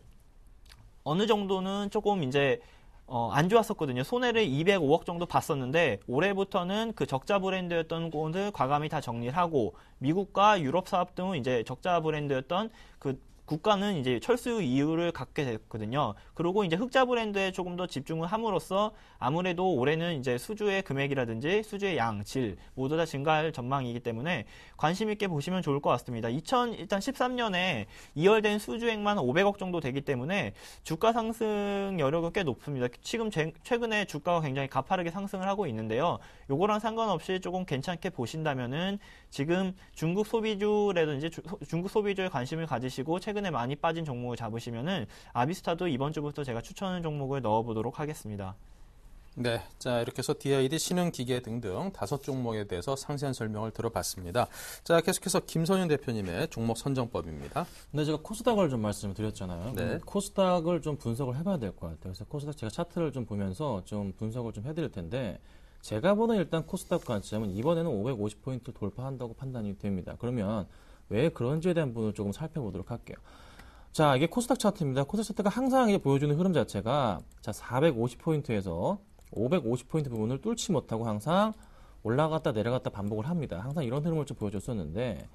어느 정도는 조금 이제 안 좋았었거든요. 손해를 205억 정도 봤었는데 올해부터는 그 적자 브랜드였던 곳을 과감히 다 정리를 하고 미국과 유럽 사업 등은 이제 적자 브랜드였던 그 국가는 이제 철수 이유를 갖게 됐거든요. 그리고 이제 흑자 브랜드에 조금 더 집중을 함으로써 아무래도 올해는 이제 수주의 금액이라든지 수주의 양, 질 모두 다 증가할 전망이기 때문에 관심 있게 보시면 좋을 것 같습니다. 일단 13년에 2월된 수주액만 500억 정도 되기 때문에 주가 상승 여력은 꽤 높습니다. 지금 최근에 주가가 굉장히 가파르게 상승을 하고 있는데요. 요거랑 상관없이 조금 괜찮게 보신다면은 지금 중국 소비주라든지 중국 소비주에 관심을 가지시고 최근에 많이 빠진 종목을 잡으시면은 아비스타도 이번 주부터 제가 추천하는 종목을 넣어보도록 하겠습니다. 네, 자 이렇게 해서 DID, 신흥기계 등등 5종목에 대해서 상세한 설명을 들어봤습니다. 자 계속해서 김선윤 대표님의 종목 선정법입니다. 근데 제가 코스닥을 좀 말씀을 드렸잖아요. 네. 코스닥을 좀 분석을 해봐야 될 것 같아요. 그래서 코스닥 제가 차트를 좀 보면서 좀 분석을 좀 해드릴 텐데 제가 보는 일단 코스닥 관점은 이번에는 550포인트 돌파한다고 판단이 됩니다. 그러면 왜 그런지에 대한 부분을 조금 살펴보도록 할게요. 자, 이게 코스닥 차트입니다. 코스닥 차트가 항상 이게 보여주는 흐름 자체가 자 450포인트에서 550포인트 부분을 뚫지 못하고 항상 올라갔다 내려갔다 반복을 합니다. 항상 이런 흐름을 좀 보여줬었는데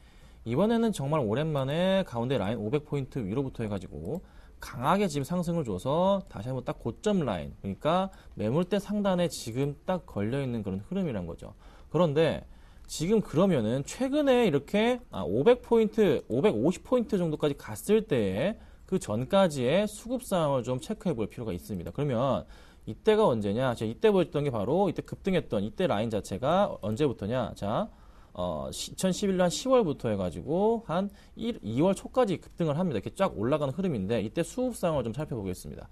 이번에는 정말 오랜만에 가운데 라인 500포인트 위로부터 해가지고 강하게 지금 상승을 줘서 다시 한번 딱 고점 라인, 그러니까 매물대 상단에 지금 딱 걸려있는 그런 흐름이란 거죠. 그런데 지금 그러면은 최근에 이렇게 500포인트, 550포인트 정도까지 갔을 때에 그 전까지의 수급 상황을 좀 체크해 볼 필요가 있습니다. 그러면 이때가 언제냐? 제가 이때 보였던 게 바로 이때 급등했던 이때 라인 자체가 언제부터냐? 자, 2011년 10월부터 해가지고 한 2월 초까지 급등을 합니다. 이렇게 쫙 올라가는 흐름인데 이때 수급 상황을 좀 살펴보겠습니다.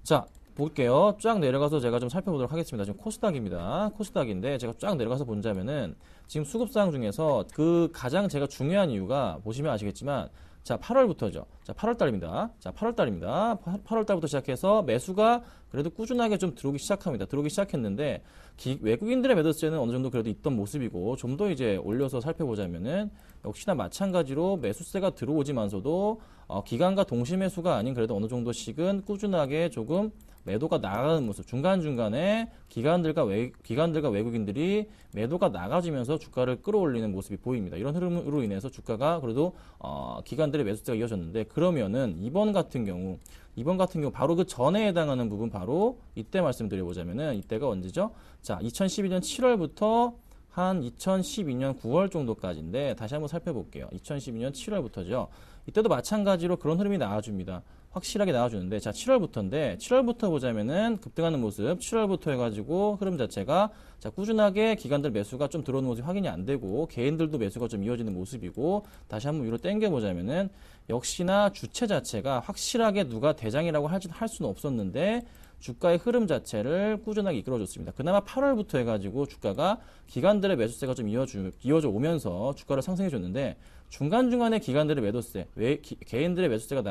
자, 볼게요. 쫙 내려가서 제가 좀 살펴보도록 하겠습니다. 지금 코스닥입니다. 코스닥인데 제가 쫙 내려가서 본다면은 지금 수급 상황 중에서 그 가장 제가 중요한 이유가 보시면 아시겠지만 자, 8월부터죠. 자, 8월달입니다. 자, 8월달입니다. 8월달부터 시작해서 매수가 그래도 꾸준하게 좀 들어오기 시작합니다. 들어오기 시작했는데 외국인들의 매도세는 어느 정도 그래도 있던 모습이고 좀 더 이제 올려서 살펴보자면은 역시나 마찬가지로 매수세가 들어오지만서도 기간과 동시 매수가 아닌 그래도 어느 정도씩은 꾸준하게 조금 매도가 나가는 모습, 중간중간에 기관들과 외국인들이 매도가 나가지면서 주가를 끌어올리는 모습이 보입니다. 이런 흐름으로 인해서 주가가 그래도 기관들의 매수세가 이어졌는데 그러면은 이번 같은 경우 바로 그 전에 해당하는 부분 바로 이때 말씀드려보자면은 이때가 언제죠? 자, 2012년 7월부터 한 2012년 9월 정도까지인데 다시 한번 살펴볼게요. 2012년 7월부터죠. 이때도 마찬가지로 그런 흐름이 나와줍니다. 확실하게 나와주는데 자 7월부터인데 7월부터 보자면은 급등하는 모습 7월부터 해가지고 흐름 자체가 자 꾸준하게 기관들 매수가 좀 들어오는 모습이 확인이 안 되고 개인들도 매수가 좀 이어지는 모습이고 다시 한번 위로 당겨 보자면은 역시나 주체 자체가 확실하게 누가 대장이라고 할 수는 없었는데 주가의 흐름 자체를 꾸준하게 이끌어줬습니다. 그나마 8월부터 해가지고 주가가 기관들의 매수세가 좀 이어져 오면서 주가를 상승해줬는데 중간중간에 기관들의 매도세, 개인들의 매수세가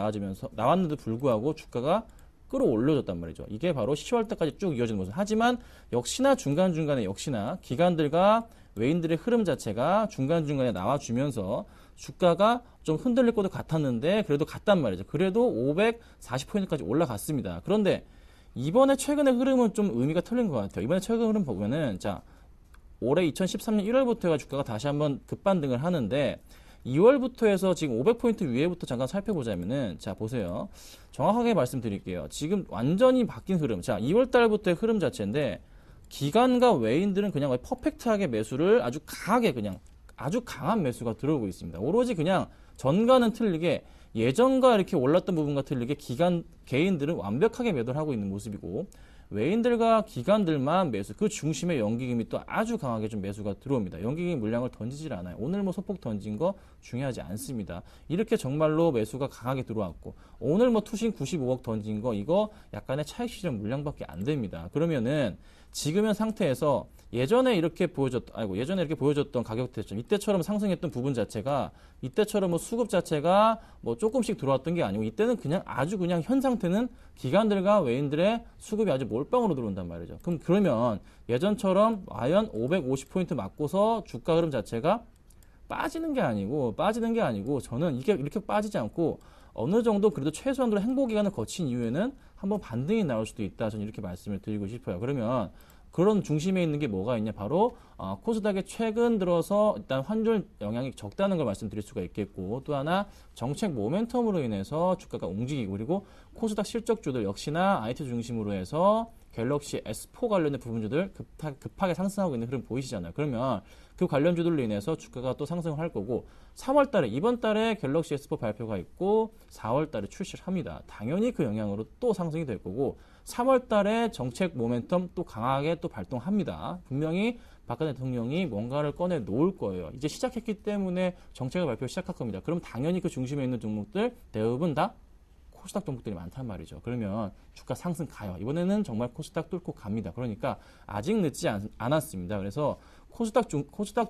나왔는데도 불구하고 주가가 끌어올려졌단 말이죠. 이게 바로 10월 때까지 쭉 이어지는 모습. 하지만 역시나 중간중간에 역시나 기관들과 외인들의 흐름 자체가 중간중간에 나와주면서 주가가 좀 흔들릴 것도 같았는데 그래도 갔단 말이죠. 그래도 540포인트까지 올라갔습니다. 그런데 이번에 최근의 흐름은 좀 의미가 틀린 것 같아요. 이번에 최근 흐름 보면은 자 올해 2013년 1월부터가 주가가 다시 한번 급반등을 하는데 2월부터 해서 지금 500포인트 위에부터 잠깐 살펴보자면은 자 보세요. 정확하게 말씀드릴게요. 지금 완전히 바뀐 흐름. 자 2월 달부터의 흐름 자체인데 기관과 외인들은 그냥 퍼펙트하게 매수를 아주 강하게 그냥 아주 강한 매수가 들어오고 있습니다. 오로지 그냥 전과는 틀리게 예전과 이렇게 올랐던 부분과 틀리게 개인들은 완벽하게 매도를 하고 있는 모습이고 외인들과 기관들만 매수, 그 중심에 연기금이 또 아주 강하게 좀 매수가 들어옵니다. 연기금 물량을 던지질 않아요. 오늘 뭐 소폭 던진 거 중요하지 않습니다. 이렇게 정말로 매수가 강하게 들어왔고 오늘 뭐 투신 95억 던진 거 이거 약간의 차익 실현 물량밖에 안 됩니다. 그러면은 지금의 상태에서 예전에 이렇게 보여줬던 가격 대점, 이때처럼 상승했던 부분 자체가 이때처럼 뭐 수급 자체가 뭐 조금씩 들어왔던 게 아니고 이때는 그냥 아주 그냥 현 상태는 기관들과 외인들의 수급이 아주 몰빵으로 들어온단 말이죠. 그러면 예전처럼 과연 550포인트 맞고서 주가 흐름 자체가 빠지는 게 아니고 저는 이게 이렇게 빠지지 않고 어느 정도 그래도 최소한으로 행보 기간을 거친 이후에는 한번 반등이 나올 수도 있다. 저는 이렇게 말씀을 드리고 싶어요. 그러면 그런 중심에 있는 게 뭐가 있냐? 바로 코스닥의 최근 들어서 일단 환율 영향이 적다는 걸 말씀드릴 수가 있겠고, 또 하나 정책 모멘텀으로 인해서 주가가 움직이고, 그리고 코스닥 실적주들 역시나 IT 중심으로 해서 갤럭시 S4 관련된 부분주들 급하게 상승하고 있는 흐름 보이시잖아요. 그러면 그 관련주들로 인해서 주가가 또 상승을 할 거고, 3월 달에, 이번 달에 갤럭시 S4 발표가 있고 4월 달에 출시를 합니다. 당연히 그 영향으로 또 상승이 될 거고, 3월 달에 정책 모멘텀 또 강하게 또 발동합니다. 분명히 박근혜 대통령이 뭔가를 꺼내 놓을 거예요. 이제 시작했기 때문에 정책을 발표 시작할 겁니다. 그럼 당연히 그 중심에 있는 종목들 대부분 다 코스닥 종목들이 많단 말이죠. 그러면 주가 상승 가요. 이번에는 정말 코스닥 뚫고 갑니다. 그러니까 아직 늦지 않았습니다. 그래서 코스닥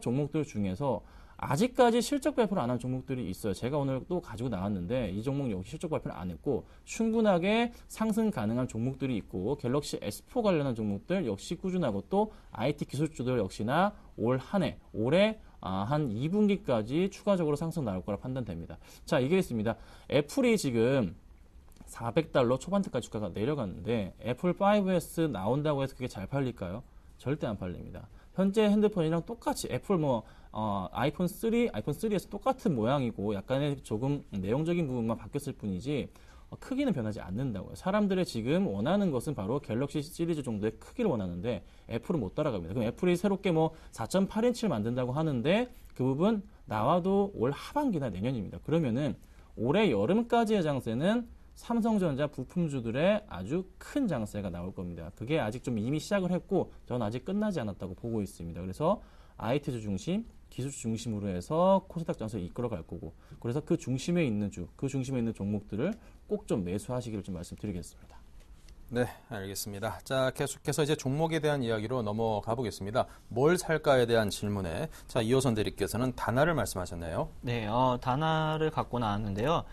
종목들 중에서 아직까지 실적 발표를 안 한 종목들이 있어요. 제가 오늘 또 가지고 나왔는데 이 종목 역시 실적 발표를 안 했고 충분하게 상승 가능한 종목들이 있고, 갤럭시 S4 관련한 종목들 역시 꾸준하고, 또 IT 기술주들 역시나 올해 한 2분기까지 추가적으로 상승 나올 거라 판단됩니다. 자, 이게 있습니다. 애플이 지금 $400 초반대까지 주가가 내려갔는데 애플 5S 나온다고 해서 그게 잘 팔릴까요? 절대 안 팔립니다. 현재 핸드폰이랑 똑같이 애플 아이폰 3에서 똑같은 모양이고 약간의 조금 내용적인 부분만 바뀌었을 뿐이지 크기는 변하지 않는다고요. 사람들의 지금 원하는 것은 바로 갤럭시 시리즈 정도의 크기를 원하는데 애플은 못 따라갑니다. 그럼 애플이 새롭게 4.8인치를 만든다고 하는데 그 부분 나와도 올 하반기나 내년입니다. 그러면은 올해 여름까지의 장세는 삼성전자 부품주들의 아주 큰 장세가 나올 겁니다. 그게 아직 좀 이미 시작을 했고 저는 아직 끝나지 않았다고 보고 있습니다. 그래서 IT주 중심, 기술주 중심으로 해서 코스닥 장세를 이끌어갈 거고, 그래서 그 중심에 있는 종목들을 꼭 좀 매수하시기를 좀 말씀드리겠습니다. 네, 알겠습니다. 자, 계속해서 이제 종목에 대한 이야기로 넘어가 보겠습니다. 뭘 살까에 대한 질문에 이호선 대리께서는 다나를 말씀하셨네요. 네, 다나를 갖고 나왔는데요.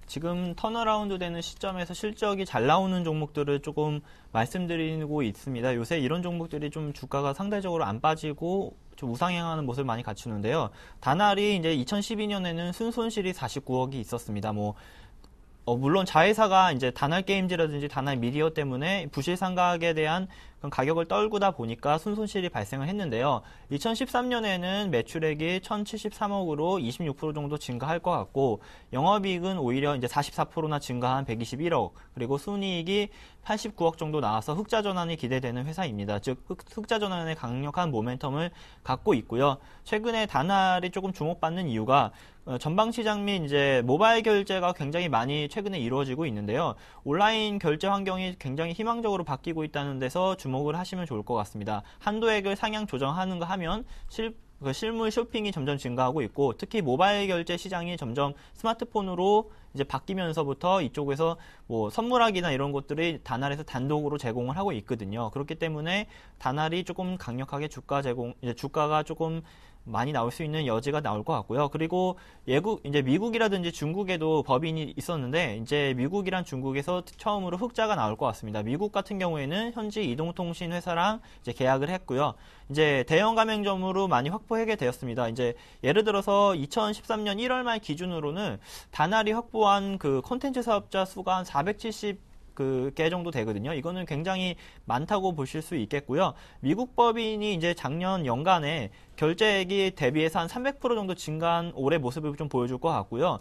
지금 턴어라운드 되는 시점에서 실적이 잘 나오는 종목들을 조금 말씀드리고 있습니다. 요새 이런 종목들이 좀 주가가 상대적으로 안 빠지고 좀 우상향하는 모습을 많이 갖추는데요. 다날이 이제 2012년에는 순손실이 49억이 있었습니다. 물론 자회사가 이제 다날 게임즈라든지 다날 미디어 때문에 부실상각에 대한 그런 가격을 떨구다 보니까 순손실이 발생을 했는데요. 2013년에는 매출액이 1,073억으로 26% 정도 증가할 것 같고, 영업이익은 오히려 이제 44%나 증가한 121억, 그리고 순이익이 89억 정도 나와서 흑자 전환이 기대되는 회사입니다. 즉 흑자 전환의 강력한 모멘텀을 갖고 있고요. 최근에 다날이 조금 주목받는 이유가 전방 시장 및 이제 모바일 결제가 굉장히 많이 최근에 이루어지고 있는데요. 온라인 결제 환경이 굉장히 희망적으로 바뀌고 있다는 데서 주목을 하시면 좋을 것 같습니다. 한도액을 상향 조정하는가 하면 실물 쇼핑이 점점 증가하고 있고, 특히 모바일 결제 시장이 점점 스마트폰으로 이제 바뀌면서부터 이쪽에서 선물하기나 이런 것들이 다날에서 단독으로 제공을 하고 있거든요. 그렇기 때문에 다날이 조금 강력하게 주가가 조금 많이 나올 수 있는 여지가 나올 것 같고요. 그리고 이제 미국이라든지 중국에도 법인이 있었는데 이제 미국이랑 중국에서 처음으로 흑자가 나올 것 같습니다. 미국 같은 경우에는 현지 이동통신 회사랑 이제 계약을 했고요. 이제 대형 가맹점으로 많이 확보하게 되었습니다. 이제 예를 들어서 2013년 1월 말 기준으로는 다날이 확보한 그 콘텐츠 사업자 수가 한 470 개 정도 되거든요. 이거는 굉장히 많다고 보실 수 있겠고요. 미국 법인이 이제 작년 연간에 결제액이 대비해서 한 300% 정도 증가한 올해 모습을 좀 보여줄 것 같고요.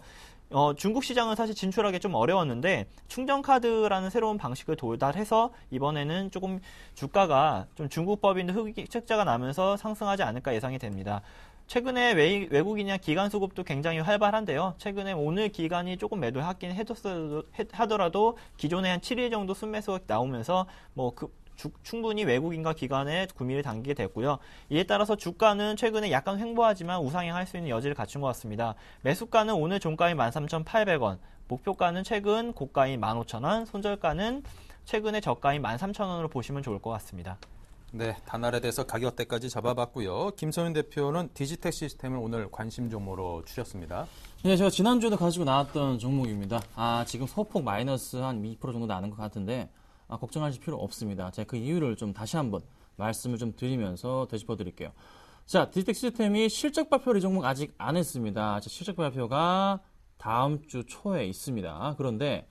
중국 시장은 사실 진출하기 좀 어려웠는데 충전카드라는 새로운 방식을 도달해서 이번에는 조금 주가가 좀 중국 법인도 흑자가 나면서 상승하지 않을까 예상이 됩니다. 최근에 외국인이나 기관 수급도 굉장히 활발한데요. 최근에 오늘 기관이 조금 매도하긴 하더라도 기존에 한 7일 정도 순매수가 나오면서 충분히 외국인과 기관의 구미를 당기게 됐고요. 이에 따라서 주가는 최근에 약간 횡보하지만 우상향할 수 있는 여지를 갖춘 것 같습니다. 매수가는 오늘 종가인 13,800원, 목표가는 최근 고가인 15,000원, 손절가는 최근의 저가인 13,000원으로 보시면 좋을 것 같습니다. 네, 단알에 대해서 가격대까지 잡아봤고요. 김선윤 대표는 디지텍 시스템을 오늘 관심 종목으로 추렸습니다. 네, 제가 지난주에도 가지고 나왔던 종목입니다. 지금 소폭 마이너스 한 2% 정도 나는 것 같은데 걱정하실 필요 없습니다. 제가 그 이유를 좀 다시 한번 말씀을 좀 드리면서 되짚어 드릴게요. 자, 디지텍 시스템이 실적 발표를 이 종목 아직 안 했습니다. 실적 발표가 다음 주 초에 있습니다. 그런데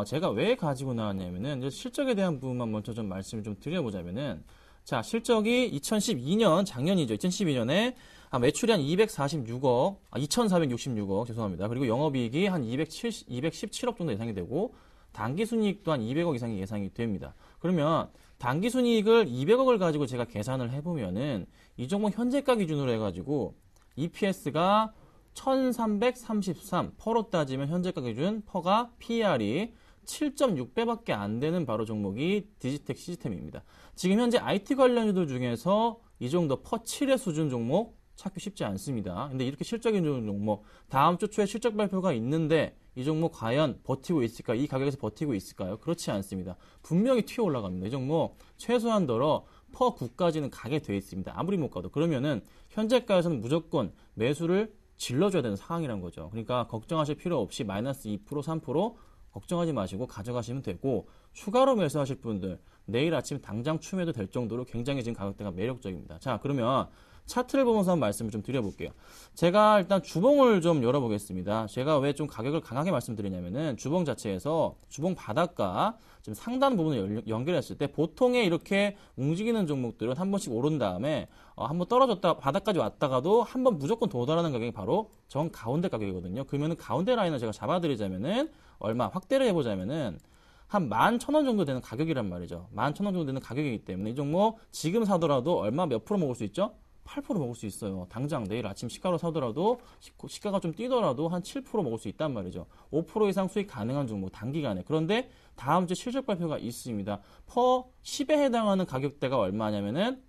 제가 왜 가지고 나왔냐면은 실적에 대한 부분만 먼저 좀 말씀을 좀 드려보자면은 자, 실적이 2012년 작년이죠. 2012년에 매출이 한 2466억 죄송합니다. 그리고 영업이익이 한 217억 정도 예상이 되고 당기순이익도 한 200억 이상이 예상이 됩니다. 그러면 당기순이익을 200억을 가지고 제가 계산을 해보면은 이 종목 현재가 기준으로 해가지고 EPS가 1333, 퍼로 따지면 현재가 기준 퍼가 PER이 7.6배밖에 안 되는 바로 종목이 디지텍 시스템입니다. 지금 현재 IT 관련주들 중에서 이 정도 퍼 7의 수준 종목 찾기 쉽지 않습니다. 근데 이렇게 실적인 종목, 다음 주 초에 실적 발표가 있는데 이 종목 과연 버티고 있을까요? 이 가격에서 버티고 있을까요? 그렇지 않습니다. 분명히 튀어 올라갑니다. 이 종목 최소한더러 퍼 9까지는 가게 돼 있습니다. 아무리 못 가도. 그러면은 현재가에서는 무조건 매수를 질러줘야 되는 상황이란 거죠. 그러니까 걱정하실 필요 없이 마이너스 2%, 3% 걱정하지 마시고 가져가시면 되고 추가로 매수하실 분들 내일 아침 당장 추매도 될 정도로 굉장히 지금 가격대가 매력적입니다. 자, 그러면 차트를 보면서 한번 말씀을 좀 드려볼게요. 제가 일단 주봉을 좀 열어보겠습니다. 제가 왜 좀 가격을 강하게 말씀드리냐면은 주봉 자체에서 주봉 바닥과 지금 상단 부분을 연결했을 때 보통의 이렇게 움직이는 종목들은 한 번씩 오른 다음에 한번 떨어졌다 바닥까지 왔다가도 한번 무조건 도달하는 가격이 바로 정 가운데 가격이거든요. 그러면은 가운데 라인을 제가 잡아드리자면은 얼마 확대를 해보자면은 한 11,000원 정도 되는 가격이란 말이죠. 11,000원 정도 되는 가격이기 때문에 이 종목 지금 사더라도 얼마 몇 프로 먹을 수 있죠? 8% 먹을 수 있어요. 당장 내일 아침 시가로 사더라도 시가가 좀 뛰더라도 한 7% 먹을 수 있단 말이죠. 5% 이상 수익 가능한 종목 단기간에. 그런데 다음 주 실적 발표가 있습니다. 퍼 10에 해당하는 가격대가 얼마냐면은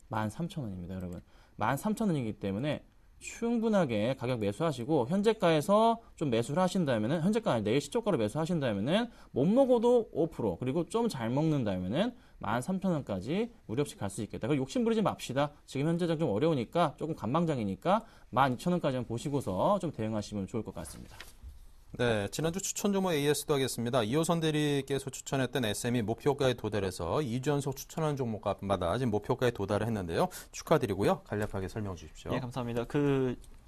13,000원입니다, 여러분. 13,000원이기 때문에 충분하게 가격 매수하시고 현재가에서 좀 매수를 하신다면은 현재가 내일 시초가로 매수하신다면은 못 먹어도 5% 그리고 좀 잘 먹는다면은 13,000원까지 무리 없이 갈 수 있겠다. 그리고 욕심 부리지 맙시다. 지금 현재장 좀 어려우니까 조금 간방장이니까 12,000원까지 보시고서 좀 대응하시면 좋을 것 같습니다. 네, 지난주 추천 종목 AS도 하겠습니다. 이호선 대리께서 추천했던 SM이 목표가에 도달해서 2주 연속 추천한 종목마다 지금 목표가에 도달을 했는데요. 축하드리고요. 간략하게 설명해 주십시오. 네, 감사합니다.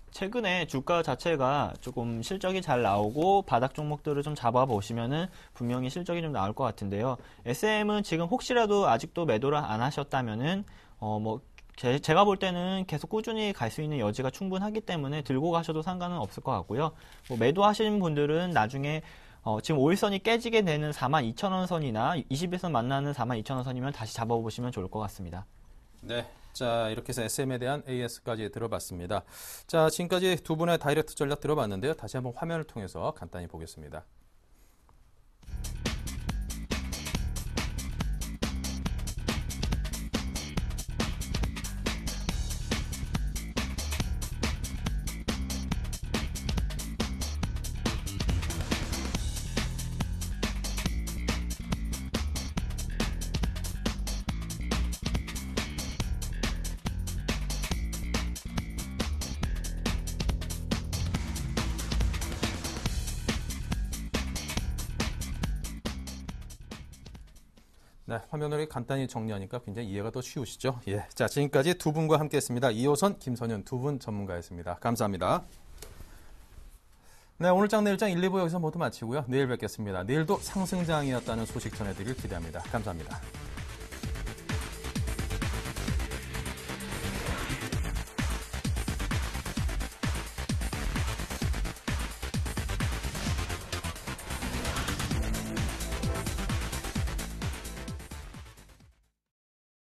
최근에 주가 자체가 조금 실적이 잘 나오고 바닥 종목들을 좀 잡아보시면은 분명히 실적이 좀 나올 것 같은데요. SM은 지금 혹시라도 아직도 매도를 안 하셨다면은 제가 볼 때는 계속 꾸준히 갈 수 있는 여지가 충분하기 때문에 들고 가셔도 상관은 없을 것 같고요. 매도하시는 분들은 나중에 지금 5일선이 깨지게 되는 42,000원 선이나 20일선 만나는 42,000원 선이면 다시 잡아보시면 좋을 것 같습니다. 네. 자, 이렇게 해서 SM에 대한 AS까지 들어봤습니다. 자, 지금까지 두 분의 다이렉트 전략 들어봤는데요. 다시 한번 화면을 통해서 간단히 보겠습니다. 네, 화면을 간단히 정리하니까 굉장히 이해가 더 쉬우시죠? 예. 자, 지금까지 두 분과 함께 했습니다. 이호선, 김선윤 두 분 전문가였습니다. 감사합니다. 네, 오늘장 내일장 1, 2부 여기서 모두 마치고요. 내일 뵙겠습니다. 내일도 상승장이었다는 소식 전해드릴 기대합니다. 감사합니다.